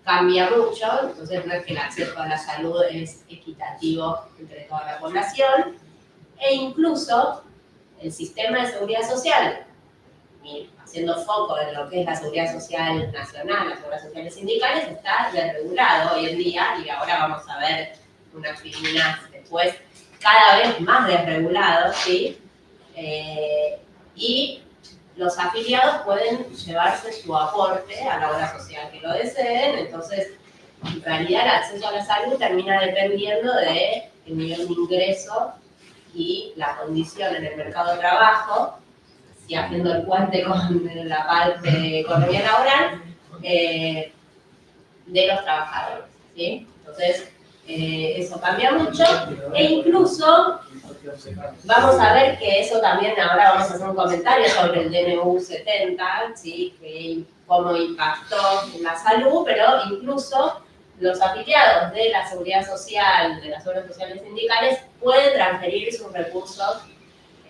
cambia mucho. Entonces no es que el acceso a la salud es equitativo entre toda la población, e incluso el sistema de seguridad social, y haciendo foco en lo que es la seguridad social nacional, las obras sociales sindicales, está desregulado hoy en día, y ahora vamos a ver unas figuras después, cada vez más desregulado, ¿sí? Y los afiliados pueden llevarse su aporte a la obra social que lo deseen. Entonces, en realidad el acceso a la salud termina dependiendo del nivel de ingreso y la condición en el mercado de trabajo, y haciendo el puente con la parte de economía laboral, de los trabajadores, ¿sí? Entonces, eso cambia mucho, e incluso vamos a ver que eso también, ahora vamos a hacer un comentario sobre el DNU 70, ¿sí? Cómo impactó en la salud, pero incluso los afiliados de la seguridad social, de las obras sociales sindicales, pueden transferir sus recursos.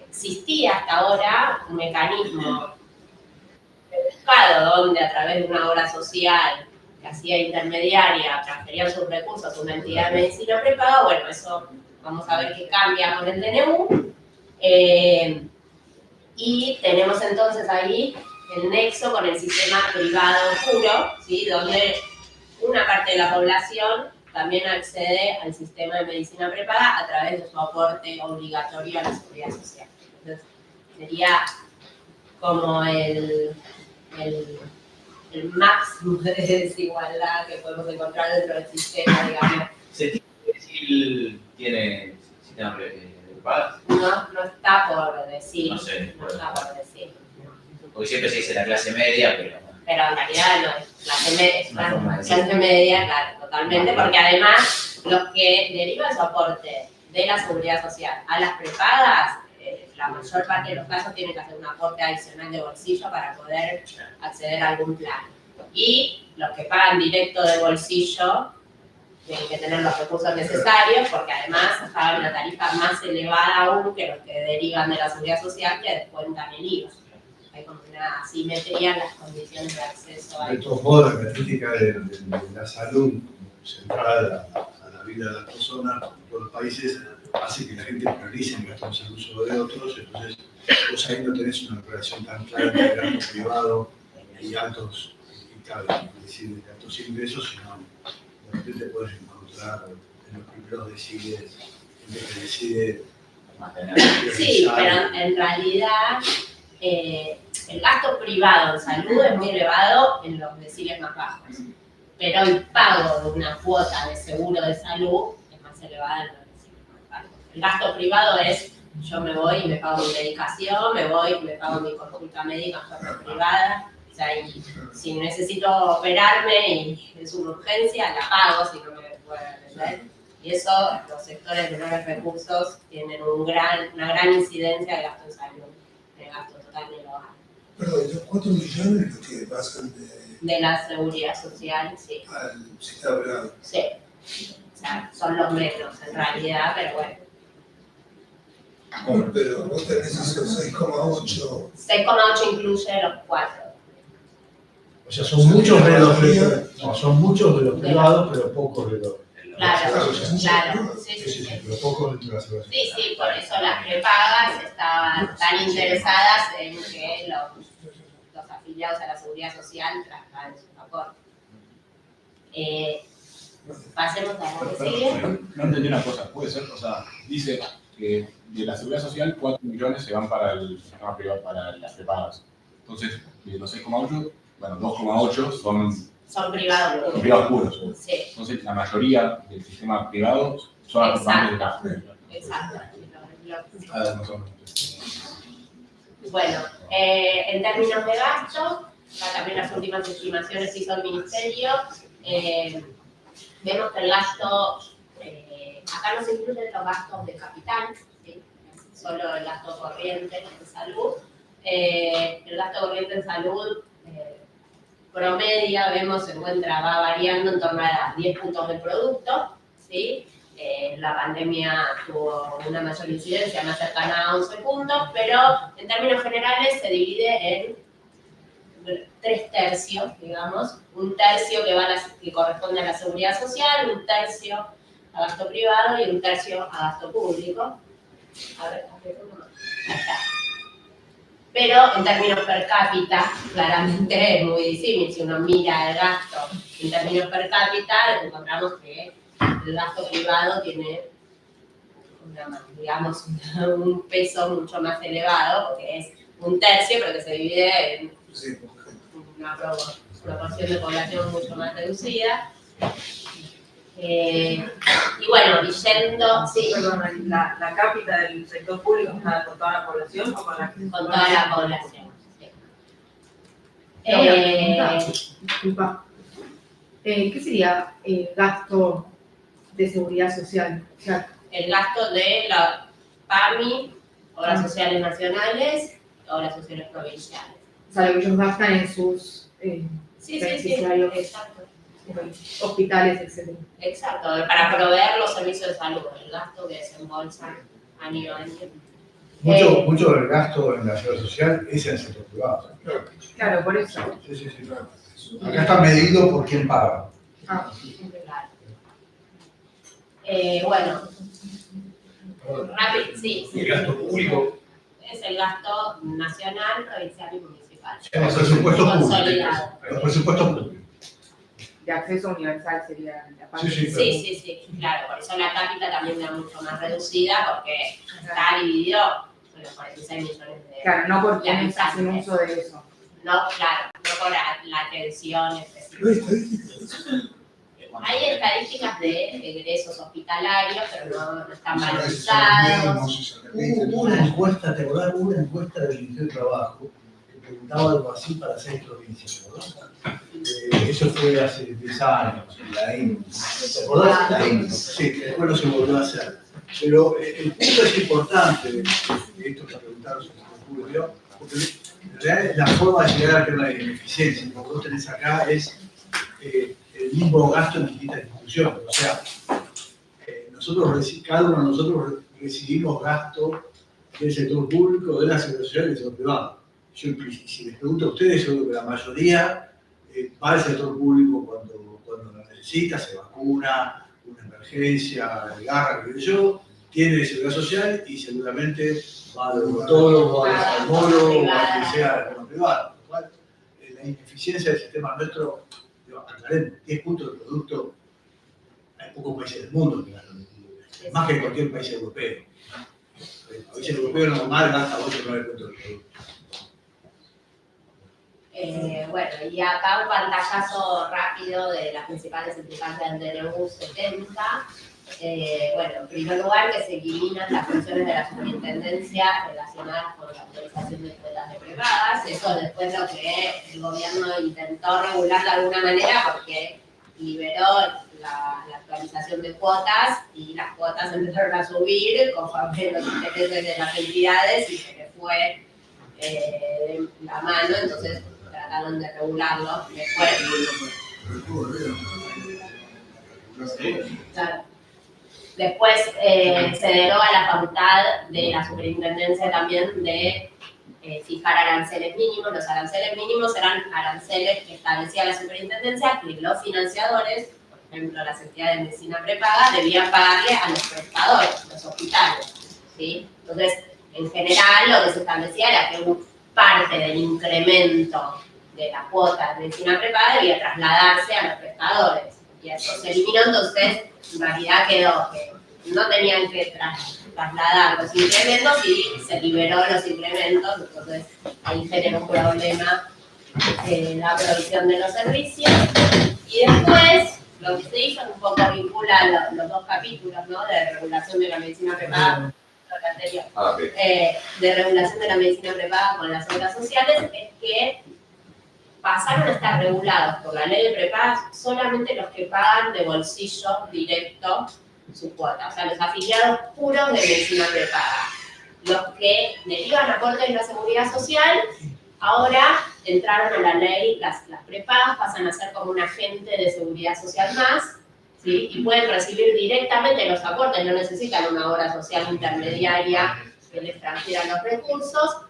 Existía hasta ahora un mecanismo buscado donde a través de una obra social que hacía intermediaria transferían sus recursos a una entidad de medicina prepaga. Bueno, eso vamos a ver qué cambia con el DNU. Y tenemos entonces ahí el nexo con el sistema privado puro, ¿sí? Donde una parte de la población también accede al sistema de medicina prepaga a través de su aporte obligatorio a la seguridad social. Entonces, sería como el máximo de desigualdad que podemos encontrar dentro del sistema, digamos. ¿Brasil tiene sistema prepaga? No está por decir. No sé. No está por decir. Porque siempre se dice la clase media, pero en realidad no es clase media, claro, totalmente, porque además los que derivan su aporte de la seguridad social a las prepagas, la mayor parte de los casos tienen que hacer un aporte adicional de bolsillo para poder acceder a algún plan. Y los que pagan directo de bolsillo tienen que tener los recursos necesarios, porque además pagan una tarifa más elevada aún que los que derivan de la seguridad social, que descuentan el IVA. Hay como una asimetría en las condiciones de acceso a De todos modos, la crítica de la salud centrada a la vida de las personas en todos los países hace que la gente priorice en gastos en salud sobre otros. Entonces, vos ahí no tenés una relación tan clara entre gasto privado y altos es decir, de altos ingresos, sino de repente puedes encontrar en los primeros deciles, en el que decide. Sí, pero en realidad el gasto privado en salud es muy elevado en los deciles más bajos, pero el pago de una cuota de seguro de salud es más elevada en los deciles más bajos. El gasto privado es: yo me voy y me pago mi medicación, me voy y me pago mi consulta médica en forma privada. O sea, y si necesito operarme y es una urgencia, la pago si no me puedo atender. Y eso, los sectores de menores recursos tienen una gran incidencia de gasto en salud, de gasto total del hogar. Pero los 4 millones los que pasan de la seguridad social, sí. Al sistema privado. Sí. O sea, son los menos en realidad, pero bueno. ¿Cómo? Pero vos tenés esos 6,8. 6,8 incluye los 4. O sea, son muchos de los privados, pero pocos de los. Claro. Sí. Pero pocos de la seguridad. Sí, por eso las prepagas estaban tan interesadas en que los afiliados a la seguridad social trasladen sus aportes. Pasemos a la que sigue. No entendí una cosa, puede ser, o sea, dice que de la seguridad social 4 millones se van para el sistema privado, para las prepagas. Entonces, de los 6,8, bueno, 2,8 son privados. Son privados puros. Sí. Entonces, la mayoría del sistema privado son las prepagas de la. Exacto. No son. Bueno, en términos de gasto, también las últimas estimaciones hizo el Ministerio, vemos que el gasto, acá no se incluyen los gastos de capital, ¿sí? Solo el gasto corriente en salud. El gasto corriente en salud promedia, vemos, va variando en torno a 10 puntos del producto, ¿sí? La pandemia tuvo una mayor incidencia, más cercana a 11 puntos, pero en términos generales se divide en 3 tercios, digamos. Un tercio que corresponde a la seguridad social, un tercio a gasto privado y un tercio a gasto público. A ver, ahí está. Pero en términos per cápita, claramente es muy disímil. Si uno mira el gasto en términos per cápita, encontramos que el gasto privado tiene un peso mucho más elevado, porque es un tercio, pero que se divide en una proporción de población mucho más reducida. Y bueno, yendo, sí. La cápita del sector público está con toda la población o con toda la población. Disculpa. ¿Qué sería gasto de seguridad social. O sea, El gasto de la PAMI, obras sociales nacionales, obras sociales provinciales. o sea, lo que ellos gastan en sus Sí, beneficiarios, exacto. hospitales, etc. Exacto, para proveer los servicios de salud, el gasto que desembolsan año a año. Mucho del gasto en la seguridad social es en el sector privado. Claro, por eso. Sí, claro. Acá está medido por quién paga. Ah. Bueno, rápido, sí. Y el gasto público. Es el gasto nacional, provincial y municipal. Los presupuestos públicos. Consolidado. Los presupuestos públicos. De acceso universal sería la parte. Sí, claro, por eso la cápita también era mucho más reducida porque está dividido en los 46 millones de. Claro, no por de quienes hacen habitantes. uso de eso. No, claro, no por la atención específica. Hay estadísticas de egresos hospitalarios, pero no están valorizados. Hubo una encuesta, ¿te acordás? Hubo una encuesta del Ministerio de Trabajo que preguntaba algo así para 6 provincias, ¿verdad? Eso fue hace 10 años, la INS. ¿Te acordás? La INS. Sí, después no se volvió a hacer. Pero el punto es importante de esto que preguntaron sobre el público, porque en realidad la forma de llegar al tema de ineficiencia, lo que vos tenés acá es el mismo gasto en distintas instituciones. O sea, cada uno de nosotros recibimos gasto del sector público, de la seguridad social y del sector privado. Si les pregunto a ustedes, yo creo que la mayoría va al sector público cuando lo necesita, se vacuna, una emergencia, agarra, que yo, tiene seguridad social y seguramente va al odontólogo, al oftalmólogo o a quien sea de lo privado. Lo cual, la ineficiencia del sistema nuestro, aclaremos, 10 puntos de producto, hay pocos países del mundo que ganan, más que cualquier país europeo. El país europeo normal gasta 8 o 9 puntos de producto. Bueno, y acá un pantallazo rápido de las principales implicancias del DNU 70. Bueno, en primer lugar, que se eliminan las funciones de la superintendencia relacionadas con la autorización de cuotas de prepagas. Eso después lo que el gobierno intentó regular de alguna manera porque liberó la actualización de cuotas y las cuotas empezaron a subir conforme los intereses de las entidades y se le fue la mano, entonces trataron de regularlo Después se deroga la facultad de la superintendencia también de fijar aranceles mínimos. Los aranceles mínimos eran aranceles que establecía la superintendencia que los financiadores, por ejemplo las entidades de medicina prepaga, debían pagarle a los prestadores, los hospitales, ¿sí? Entonces, en general lo que se establecía era que parte del incremento de la cuota de medicina prepaga debía trasladarse a los prestadores. Y eso se eliminó, entonces en realidad quedó que no tenían que trasladar los incrementos y se liberó los incrementos, entonces ahí generó un problema en la provisión de los servicios. Y después lo que se hizo un poco vincula los dos capítulos, ¿no? De regulación de la medicina prepaga, anterior, de regulación de la medicina prepaga con las obras sociales, es que pasaron a estar regulados por la ley de prepaga solamente los que pagan de bolsillo directo su cuota, o sea, los afiliados puros de medicina prepaga. Los que derivan aportes de la seguridad social, ahora entraron a la ley, las prepagas pasan a ser como un agente de seguridad social más, ¿sí? Y pueden recibir directamente los aportes, no necesitan una obra social intermediaria que les transfiera los recursos.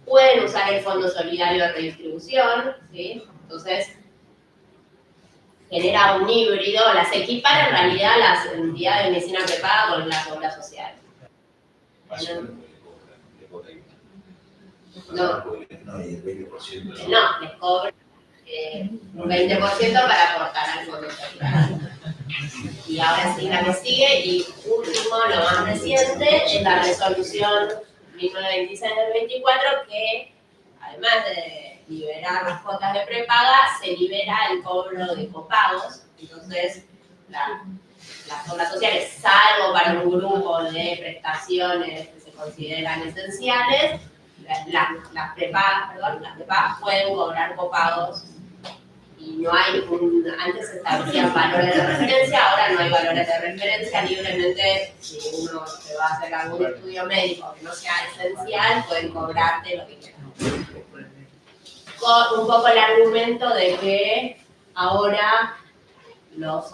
Pueden usar el Fondo Solidario de Redistribución, ¿sí? Entonces, genera un híbrido, las equipara en realidad las entidades de medicina prepaga con las obras sociales. No, y el 20%. No, les cobran un 20% para aportar al Fondo Solidario. Y ahora sí, la que sigue, y último, lo más reciente, es la resolución 1926 del 24, que además de liberar las cuotas de prepaga, se libera el cobro de copagos. Entonces, las obras sociales, salvo para un grupo de prestaciones que se consideran esenciales, las prepagas pueden cobrar copagos y no hay antes se establecían valores de referencia, ahora no hay valores de referencia, libremente si uno se va a hacer algún estudio médico que no sea esencial, pueden cobrarte lo que quieran. Con un poco el argumento de que ahora los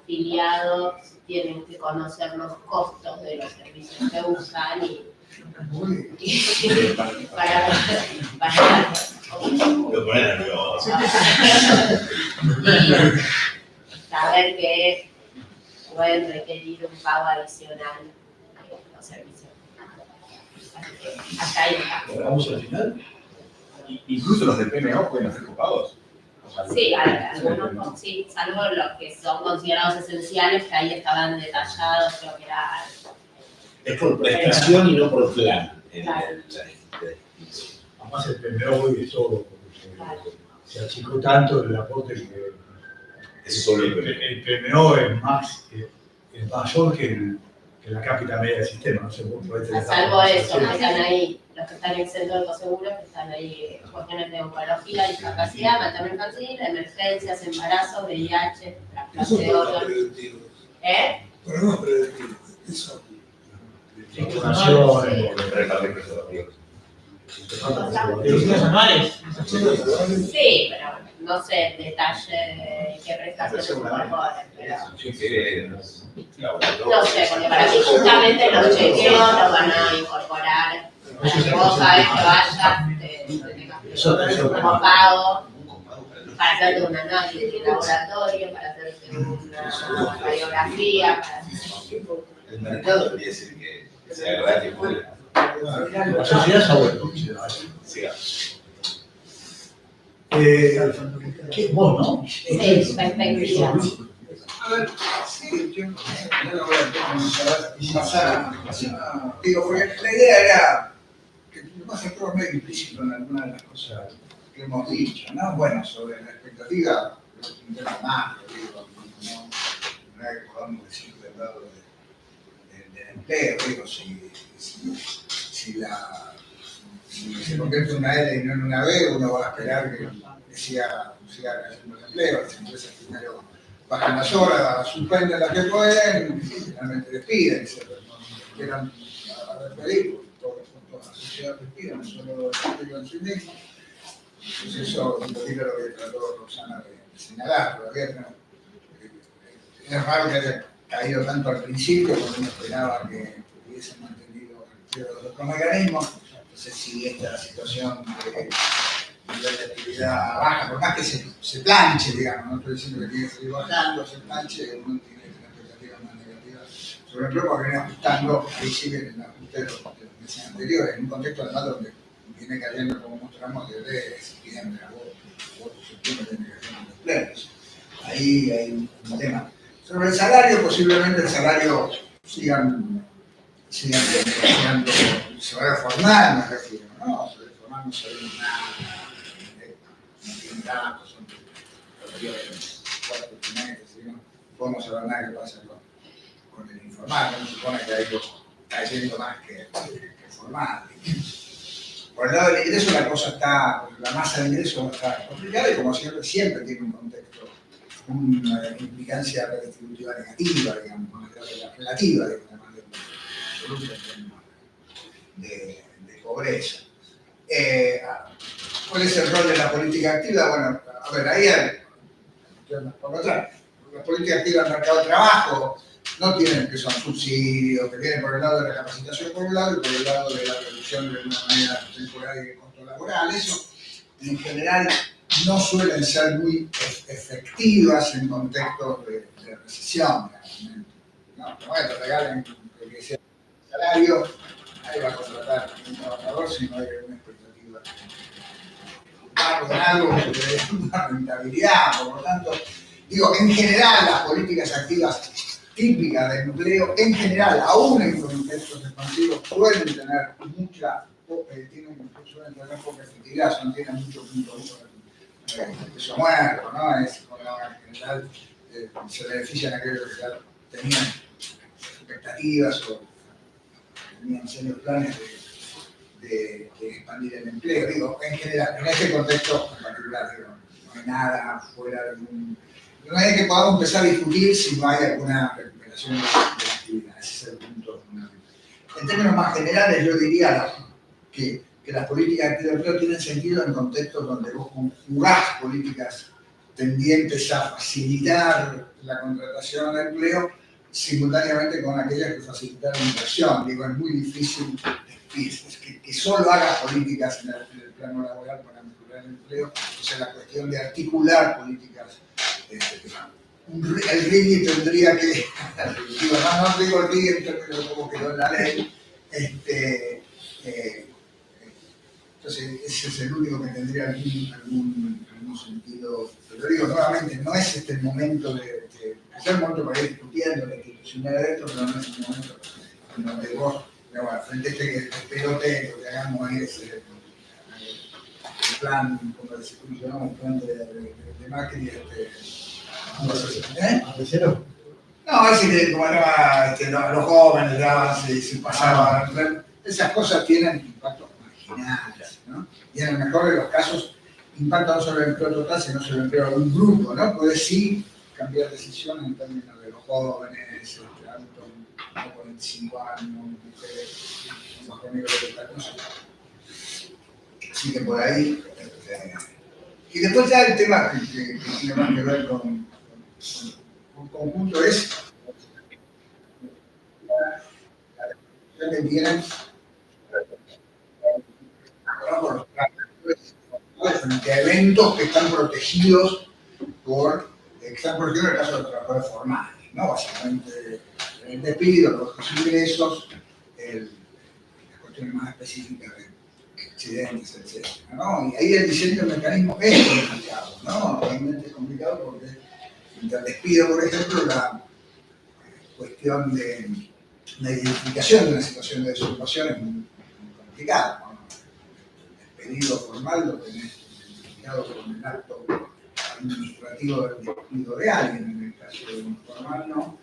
afiliados tienen que conocer los costos de los servicios que usan y para saber que pueden requerir un pago adicional de los servicios. Así que hasta ahí está. ¿Vamos al final? Incluso los del PMO pueden hacer copados. Sí, algunos sí, salvo los que son considerados esenciales, que ahí estaban detallados, creo que era... Es por prestación y no por plan. Además el PMO hoy es solo, porque se achicó tanto el aporte que Es solo el el PMO es mayor que la cápita media del sistema. No sé cómo puede tener Salvo eso, que están ahí, los que están exentos de coseguros, que están ahí cuestiones de oncología, discapacidad, materno infantil, emergencias, embarazos, VIH, trasplante de órganos. Programas preventivos. Eso. ¿Ediciones anuales? Sí, pero no sé el detalle de qué prestaciones incorporan, pero... No sé, porque para mí justamente los chequeos los van a incorporar. Vos sabés que vayas, como pago, para hacerte un análisis de laboratorio, para hacerte una radiografía, para hacer... El mercado debería decir que sea gratis. La sociedad se ha vuelto. Vos, ¿no? Sí, perspectiva. A ver, sí, yo no lo voy a pasar digo, porque la idea era que lo más todo medio implícito en alguna de las cosas que hemos dicho, ¿no? Bueno, sobre la expectativa, es un tema más, digo, no hay que podamos decir del lado del empleo, digo, si se convierte en una L y no en una B, uno va a esperar que siga cayendo el empleo, las empresas primero bajan las horas, suspenden las que pueden, y finalmente despiden, se quieran despedir, toda la sociedad despide, no solo el partido en sí mismo. Entonces eso es un poquito lo que trató Roxana de señalar, todavía es raro que haya caído tanto al principio, porque uno esperaba que hubiesen mantenido los otros mecanismos. Entonces si esta situación de nivel de actividad baja, por más que se planche, digamos, no estoy diciendo que tiene que seguir bajando, se planche, uno tiene que tener expectativas más negativas sobre el propio, porque viene ajustando, ahí sigue el ajuste de los meses anteriores, en un contexto además donde viene cayendo, como mostramos, desde septiembre, agosto, septiembre, viene cayendo los empleos. Ahí hay un tema. Sobre el salario, posiblemente el salario sigan negociando, se va a reformar, me refiero, ¿no? Se reformar no sabemos nada, no tienen datos, son periodos de 4 trimestres, ¿no? Podemos saber nada que pasa con el informal, no se supone que ha ido cayendo más que formal. Por el lado del ingreso la cosa está, la masa de ingresos está complicada y como siempre tiene un contexto, una implicancia redistributiva negativa, digamos, relativa, además de absoluta en términos de pobreza. ¿Cuál es el rol de la política activa? Bueno, a ver, ahí hay, por atrás, la política activa del mercado de trabajo no tienen que son subsidios, que vienen por el lado de la capacitación por un lado y por el lado de la reducción de una manera temporal y de costo laboral. Eso, en general, no suelen ser muy efectivas en contextos de recesión. No, bueno, te regalen que sea salario, ahí va a contratar a un trabajador si no hay una expectativa con algo que te dé una rentabilidad. Por lo tanto, digo, en general las políticas activas típicas de empleo, en general, aún en contextos expansivos, suelen tener suelen tener poca efectividad, tienen mucho punto eso muerto, ¿no? Es como en general se benefician aquellos que ya tenían expectativas o tenían serios planes de expandir el empleo. Digo, en general, en este contexto en particular, digo, no hay nada fuera de un... No hay que podamos empezar a discutir si no hay alguna recuperación de la actividad. Ese es el punto fundamental. En términos más generales, yo diría que las políticas activas de empleo tienen sentido en contextos donde vos conjugás políticas tendientes a facilitar la contratación de empleo simultáneamente con aquellas que facilitan la inversión. Digo, es muy difícil que solo hagas políticas en el plano laboral para mejorar el empleo. Entonces la cuestión de articular políticas, el RIGI tendría que, digo, no digo el RIGI en términos de cómo quedó en la ley, entonces ese es el único que tendría algún sentido. Pero digo nuevamente, no es este el momento es el momento para ir discutiendo la institucionalidad de esto, pero no es el momento en donde vos, frente a este pelote, lo que hagamos es el plan, como se funcionó, el plan de Macri, ¿Tercero? no, es decir, como los jóvenes ya se pasaban, esas cosas tienen impactos marginales, ¿no? Y en el mejor de los casos, impacto no sobre el empleo total, sino sobre el empleo de un grupo, ¿no? Puede sí cambiar decisiones en términos de los jóvenes, adultos de 45 años, mujeres, bajo nivel de tal cosa. Así que por ahí. Y después ya el tema que tiene más que ver con un conjunto es la que tienen frente a eventos que están protegidos que están protegidos en el caso de los trabajadores formales, ¿no? Básicamente el despido, los bajos ingresos, las cuestiones más específicas de accidentes, etc., ¿no? Y ahí el diseño del mecanismo es complicado, ¿no? Realmente es complicado porque frente al despido, por ejemplo, la cuestión de la identificación de una situación de desocupación es muy complicada, ¿no? El despedido formal lo tenés identificado con el acto administrativo del despido de alguien, en el caso de un formal no.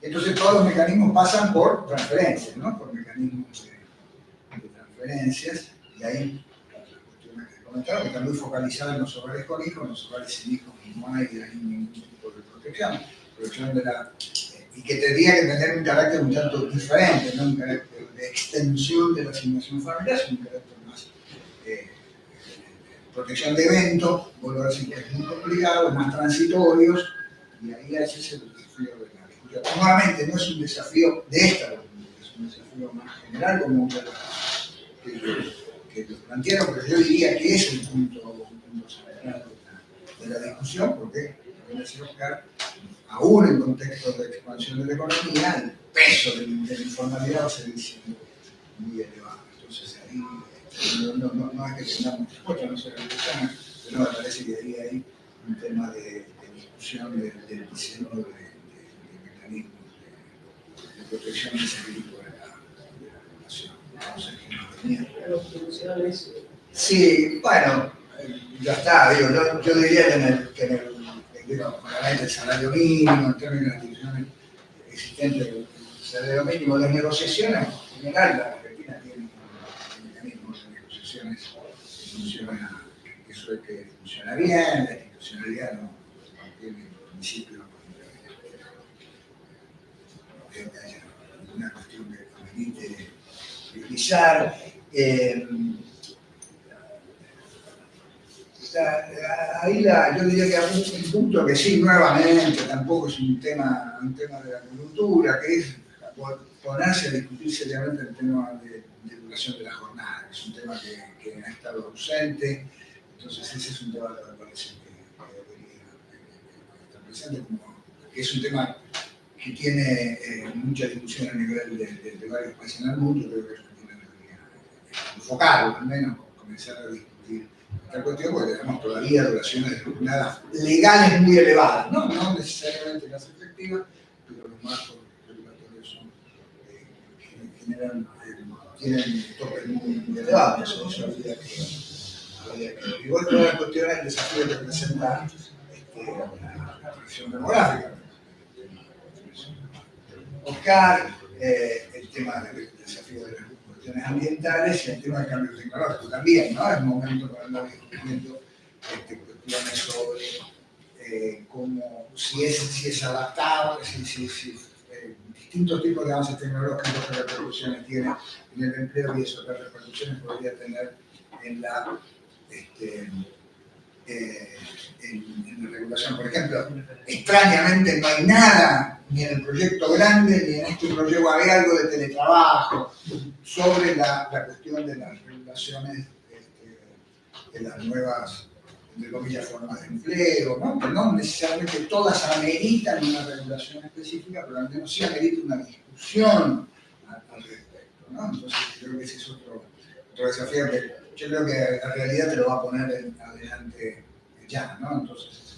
Entonces todos los mecanismos pasan por transferencias, ¿no? Por mecanismos de transferencias, y ahí las cuestiones que comentaron, que están muy focalizadas en los hogares con hijos, en los hogares sin hijos no hay ningún tipo de protección de la... y que tendría que tener un carácter un tanto diferente, no un carácter de extensión de la asignación familiar, sino un carácter más protección de eventos, vuelvo a decir que es muy complicado, más transitorios, y ahí ese es el desafío de la discusión. Nuevamente, no es un desafío de esta reunión, es un desafío más general, como que lo plantearon, pero yo diría que es el punto central de la discusión, porque, como decía Oscar, aún en contextos de expansión de la economía, el peso de la informalidad va a seguir siendo muy elevado. Entonces, ahí no es que tengamos respuesta, no se revoluciona, pero me parece que ahí hay un tema de discusión del diseño de mecanismos de protección de ese tipo de la población. Entonces, sí, bueno, ya está, digo, yo diría que en el salario mínimo, en términos de instituciones existentes, el salario mínimo de negociaciones, en general la Argentina tiene mecanismos de negociaciones que eso que funciona bien, la institucionalidad no tiene principio que haya alguna cuestión que permite priorizar. Ahí yo diría que hay un punto que sí, nuevamente, tampoco es un tema de la coyuntura, que es ponerse a discutir seriamente el tema de duración de la jornada, que es un tema que ha estado ausente. Entonces ese es un tema que me parece que debería estar presente, que es un tema que tiene mucha discusión a nivel de varios países en el mundo. Creo que es un tema que debería enfocarlo, al menos comenzar a discutir esta cuestión, porque tenemos todavía duraciones de jornadas legales muy elevadas, no necesariamente las efectivas, pero los marcos regulatorios tienen topes muy elevados. Eso habría que... Igual que la cuestión del desafío que representa la presión demográfica. Oscar, el tema del desafío de las cuestiones ambientales y el tema del cambio tecnológico también, ¿no? Es un momento para andar discutiendo cuestiones sobre si es adaptable, distintos tipos de avances tecnológicos, qué repercusiones tiene en el empleo y eso, qué repercusiones podría tener en la regulación. Por ejemplo, extrañamente no hay nada, ni en el proyecto grande, ni en este proyecto hay algo de teletrabajo, sobre la cuestión de las regulaciones de las nuevas, entre comillas, formas de empleo, ¿no? Que no necesariamente todas ameritan una regulación específica, pero al menos sí amerita una discusión al respecto, ¿no? Entonces creo que ese es otro desafío que yo creo que la realidad te lo va a poner adelante ya, ¿no? Entonces,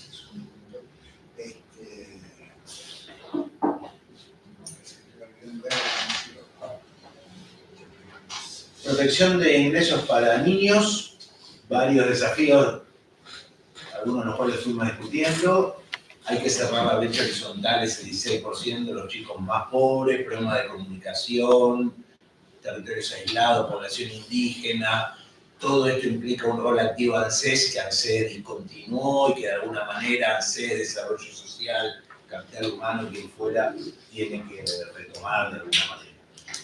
es un punto. Protección de ingresos para niños, varios desafíos, algunos de los cuales fuimos discutiendo. Hay que cerrar la brecha horizontal, ese 16% de los chicos más pobres, problemas de comunicación, territorios aislados, población indígena. Todo esto implica un rol activo de ANSES, que ANSES discontinuó y que de alguna manera ANSES, Desarrollo Social, Capital Humano y quien fuera, tiene que retomar de alguna manera.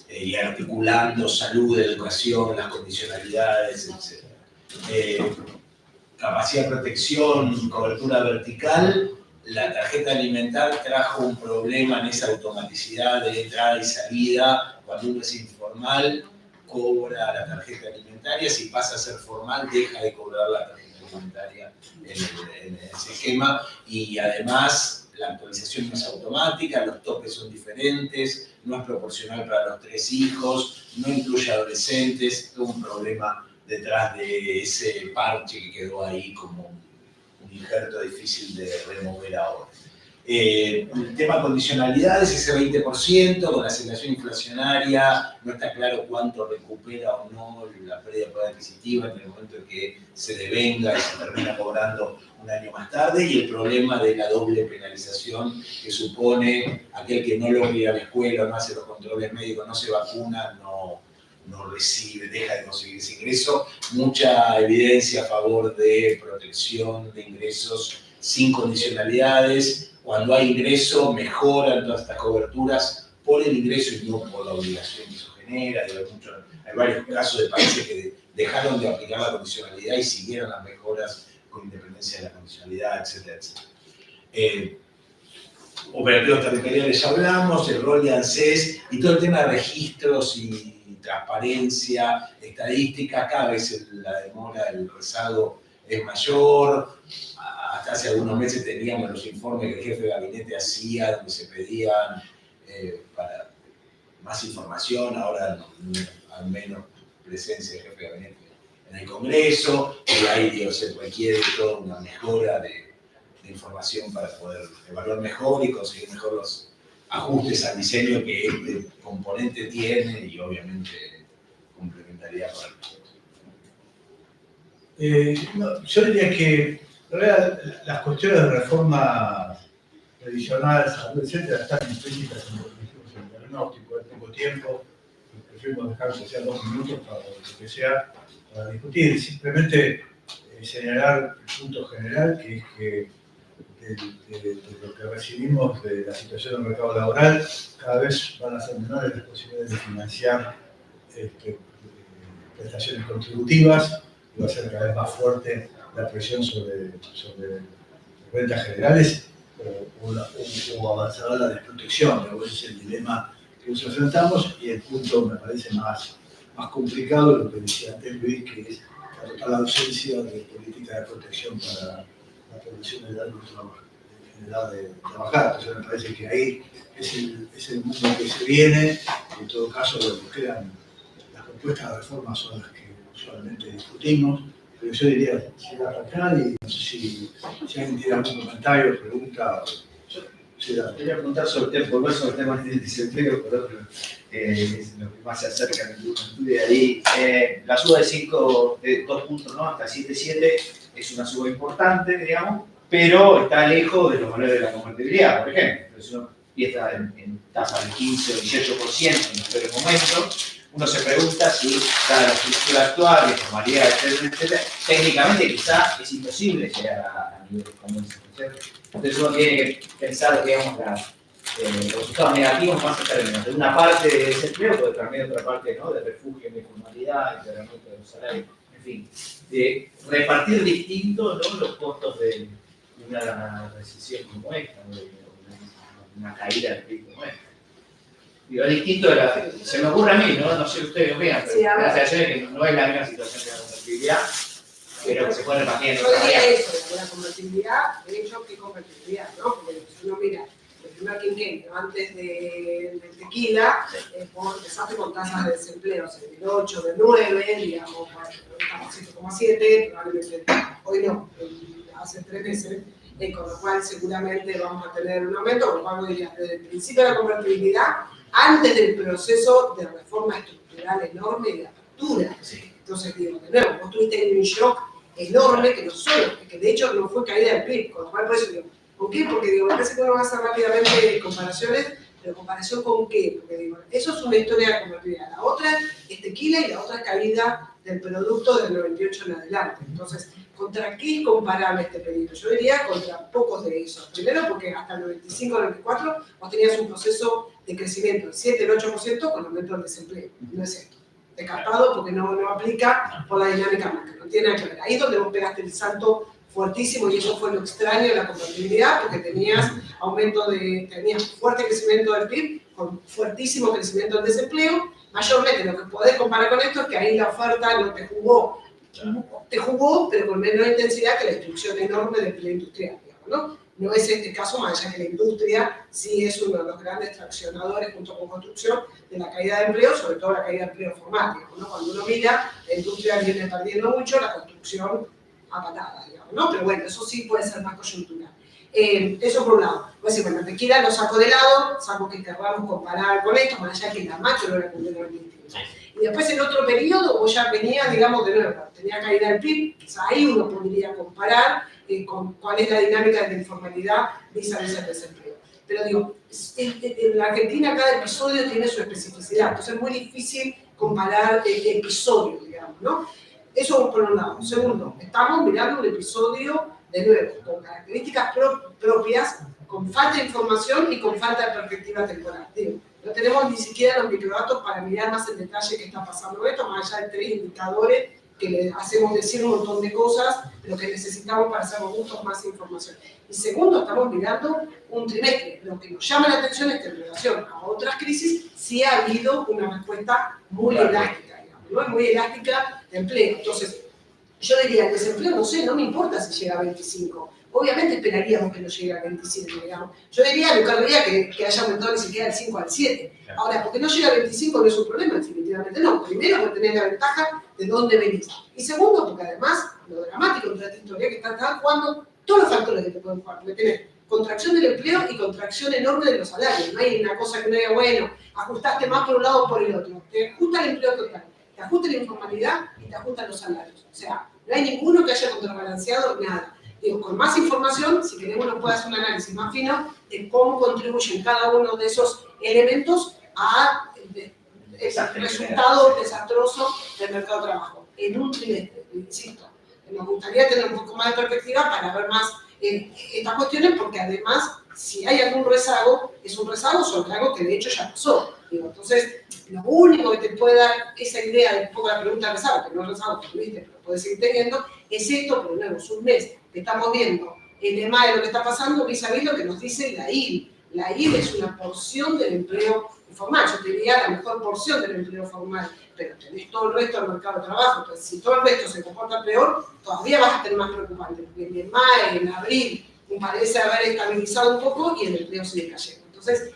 Y articulando salud, educación, las condicionalidades, etc. Capacidad de protección, cobertura vertical. La tarjeta alimentar trajo un problema en esa automaticidad de entrada y salida. Cuando uno es informal, cobra la tarjeta alimentaria. Si pasa a ser formal, deja de cobrar la tarjeta alimentaria en ese esquema. Y además, la actualización no es automática, los topes son diferentes, no es proporcional para los 3 hijos, no incluye adolescentes. Todo un problema detrás de ese parche que quedó ahí como un injerto difícil de remover ahora. El tema condicionalidades, ese 20%, con la aceleración inflacionaria, no está claro cuánto recupera o no la pérdida de poder adquisitiva en el momento en que se devenga y se termina cobrando un año más tarde, y el problema de la doble penalización que supone aquel que no logra ir a la escuela, no hace los controles médicos, no se vacuna, no recibe, deja de conseguir ese ingreso. Mucha evidencia a favor de protección de ingresos sin condicionalidades. Cuando hay ingreso, mejoran todas estas coberturas por el ingreso y no por la obligación que eso genera. Hay varios casos de países que dejaron de aplicar la condicionalidad y siguieron las mejoras con independencia de la condicionalidad, etcétera, etcétera. Operativos territoriales ya hablamos, el rol de ANSES y todo el tema de registros y transparencia, estadística. Cada vez la demora, el rezago es mayor. Hasta hace algunos meses teníamos los informes que el jefe de gabinete hacía, donde se pedían para más información. Ahora al menos presencia del jefe de gabinete en el Congreso, y ahí se requiere toda una mejora de información para poder evaluar mejor y conseguir mejor los ajustes al diseño que este componente tiene y obviamente complementariedad con el yo diría que en realidad, las cuestiones de reforma previsional, salud, etcétera, están implícitas en lo que dijimos en el diagnóstico. Es poco tiempo, preferimos dejar que sea 2 minutos para lo que sea, para discutir. Simplemente señalar el punto general, que es que de lo que recibimos de la situación del mercado laboral, cada vez van a ser menores las posibilidades de financiar prestaciones contributivas, y va a ser cada vez más fuerte la presión sobre rentas generales o avanzará la desprotección. Ese es el dilema que nos enfrentamos, y el punto me parece más complicado, lo que decía antes Luis, que es la total ausencia de política de protección para la población de edad de trabajar. Entonces me parece que ahí es el mundo que se viene. En todo caso, lo que quedan, las propuestas de reforma son las que usualmente discutimos. Pero yo diría, si arrancar, y no sé si alguien tiene algún comentario, pregunta. Quería preguntar sobre el tema de desempleo, pero es lo que más se acerca en el estudio de ahí. La suba de 2 puntos, ¿no? Hasta 7,7 es una suba importante, digamos, pero está lejos de los valores de la convertibilidad, por ejemplo. Entonces uno empieza en tasas de 15 o 18% en los peores momentos. uno se pregunta si, dada la estructura actual, de formalidad, etcétera, etcétera, técnicamente quizá es imposible llegar a niveles como ese, ¿no es cierto? Entonces uno tiene que pensar, digamos, los resultados negativos más en términos de una parte de desempleo, pero también de otra parte, ¿no?, de refugio, de formalidad, de incremento de los salarios, en fin, de repartir distinto, ¿no?, los costos de una recesión como esta, ¿no?, de una caída del PIB como esta. Digo, es distinto, se me ocurre a mí, ¿no? No sé ustedes qué opinan, pero Sí, la sensación es que no es la misma situación de la convertibilidad, pero que se puede repartir en Yo otra diría manera. eso, la convertibilidad, de hecho, ¿qué convertibilidad, no? Porque si uno mira el primer quinquenio antes del tequila, vos empezaste con tasas de desempleo del 8, del 9, digamos, estamos 7,7, probablemente hoy no, hace 3 meses, con lo cual seguramente vamos a tener un aumento, con lo cual diría, desde el principio de la convertibilidad, antes del proceso de reforma estructural enorme y de apertura. Entonces, digo, de nuevo, vos tuviste un shock enorme que no solo, que de hecho no fue caída del PIB, con lo cual por eso digo, ¿con qué? Porque digo, me parece que uno va a hacer rápidamente comparaciones, pero comparación con qué, porque digo, eso es una historia de convertibilidad. La otra es tequila y la otra es caída del producto del 98 en adelante. Entonces, ¿contra qué es comparable este periodo? Yo diría contra pocos de esos. Primero porque hasta el 95-94 vos tenías un proceso de crecimiento del 7, el 8% con aumento del desempleo. No es esto. Descartado porque no aplica por la dinámica macro. No tiene nada que ver. Ahí es donde vos pegaste el salto fuertísimo y eso fue lo extraño de la convertibilidad porque tenías fuerte crecimiento del PIB con fuertísimo crecimiento del desempleo. Mayormente lo que podés comparar con esto es que ahí la oferta no te jugó, pero con menos intensidad que la destrucción enorme del empleo industrial, digamos, ¿no? No es este caso, más allá que la industria sí es uno de los grandes traccionadores junto con construcción de la caída de empleo, sobre todo la caída de empleo formal, digamos, ¿no? Cuando uno mira, la industria viene perdiendo mucho, la construcción a patadas, digamos, ¿no? Pero bueno, eso sí puede ser más coyuntural. Eso por un lado. Voy a decir, bueno, tequila lo saco de lado, saco que querramos comparar con esto, más allá que la macro era completamente distinta. Y después en otro periodo, vos ya venías, digamos, de nuevo, tenía caída del PIB, quizá ahí uno podría comparar con cuál es la dinámica de la informalidad vis-a-vis el desempleo. Pero digo, en la Argentina cada episodio tiene su especificidad, entonces es muy difícil comparar episodios, digamos, ¿no? Eso por un lado. Segundo, estamos mirando un episodio, de nuevo, con características propias, con falta de información y con falta de perspectiva temporal. Digo, no tenemos ni siquiera los microdatos para mirar más en detalle qué está pasando esto, más allá de 3 indicadores que le hacemos decir un montón de cosas, pero que necesitamos para hacer justos más información. Y segundo, estamos mirando un trimestre. Lo que nos llama la atención es que en relación a otras crisis sí ha habido una respuesta muy elástica, digamos, ¿no? Muy elástica de empleo. Entonces, yo diría, el desempleo, no sé, no me importa si llega a 25. Obviamente esperaríamos que no llegue a 27, digamos. Yo diría, lo que haya aumentado ni siquiera del 5 al 7. Ahora, porque no llega a 25 no es un problema, definitivamente no. Primero, porque tenés la ventaja de dónde venís. Y segundo, porque además, lo dramático de esta historia que está jugando todos los factores que te pueden jugar. Porque tenés contracción del empleo y contracción enorme de los salarios. No hay una cosa que no diga, bueno, ajustaste más por un lado o por el otro. Te ajusta el empleo total, te ajusta la informalidad y te ajustan los salarios. O sea, no hay ninguno que haya contrabalanceado nada. Digo, con más información, si queremos, nos puede hacer un análisis más fino de cómo contribuyen cada uno de esos elementos a el resultado desastroso del mercado de trabajo. En un trimestre, insisto, nos gustaría tener un poco más de perspectiva para ver más estas cuestiones, porque además, si hay algún rezago, es un rezago sobre algo que de hecho ya pasó. Digo, entonces, lo único que te puede dar esa idea de un poco la pregunta de rezago, que no es rezago que tuviste, pero puedes seguir teniendo, es esto, pero luego es un mes que estamos viendo el EMA de lo que está pasando, vis-a-vis lo que nos dice la IL. La IL es una porción del empleo informal, yo te diría la mejor porción del empleo formal, pero tenés todo el resto del mercado de trabajo, entonces si todo el resto se comporta peor, todavía vas a tener más preocupante, porque en mayo, en abril, parece haber estabilizado un poco y el empleo sigue cayendo. Entonces,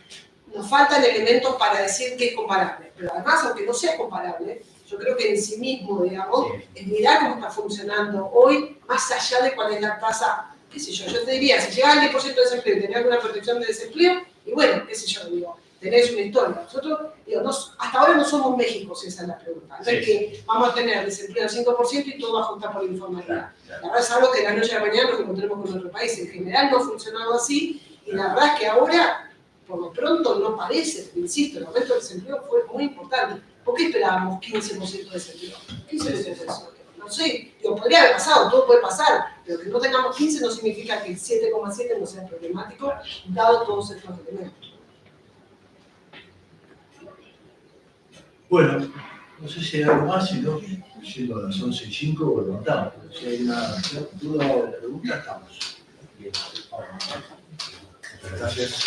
nos faltan elementos para decir que es comparable, pero además, aunque no sea comparable, yo creo que en sí mismo, digamos, es mirar cómo está funcionando hoy, más allá de cuál es la tasa, qué sé yo te diría, si llegás al 10% de desempleo y tenés alguna protección de desempleo, y bueno, qué sé yo, digo, tenés una historia. Nosotros, digo, hasta ahora no somos México, si esa es la pregunta. No es que vamos a tener desempleo del 5% y todo va a juntar por la informalidad. La verdad es algo que de la noche a la mañana nos encontremos con otro país. En general no ha funcionado así, y la verdad es que ahora, por lo pronto, no parece, pero insisto, el aumento del desempleo fue muy importante. ¿Por qué esperábamos 15% de desempleo? ¿Qué significa eso? No sé, digo, podría haber pasado, todo puede pasar, pero que no tengamos 15 no significa que el 7,7 no sea problemático, dado todos estos elementos. Bueno, no sé si hay algo más, si no, siendo las 11:05, lo levantamos. Pero si hay una duda o pregunta, estamos. Bien. Gracias.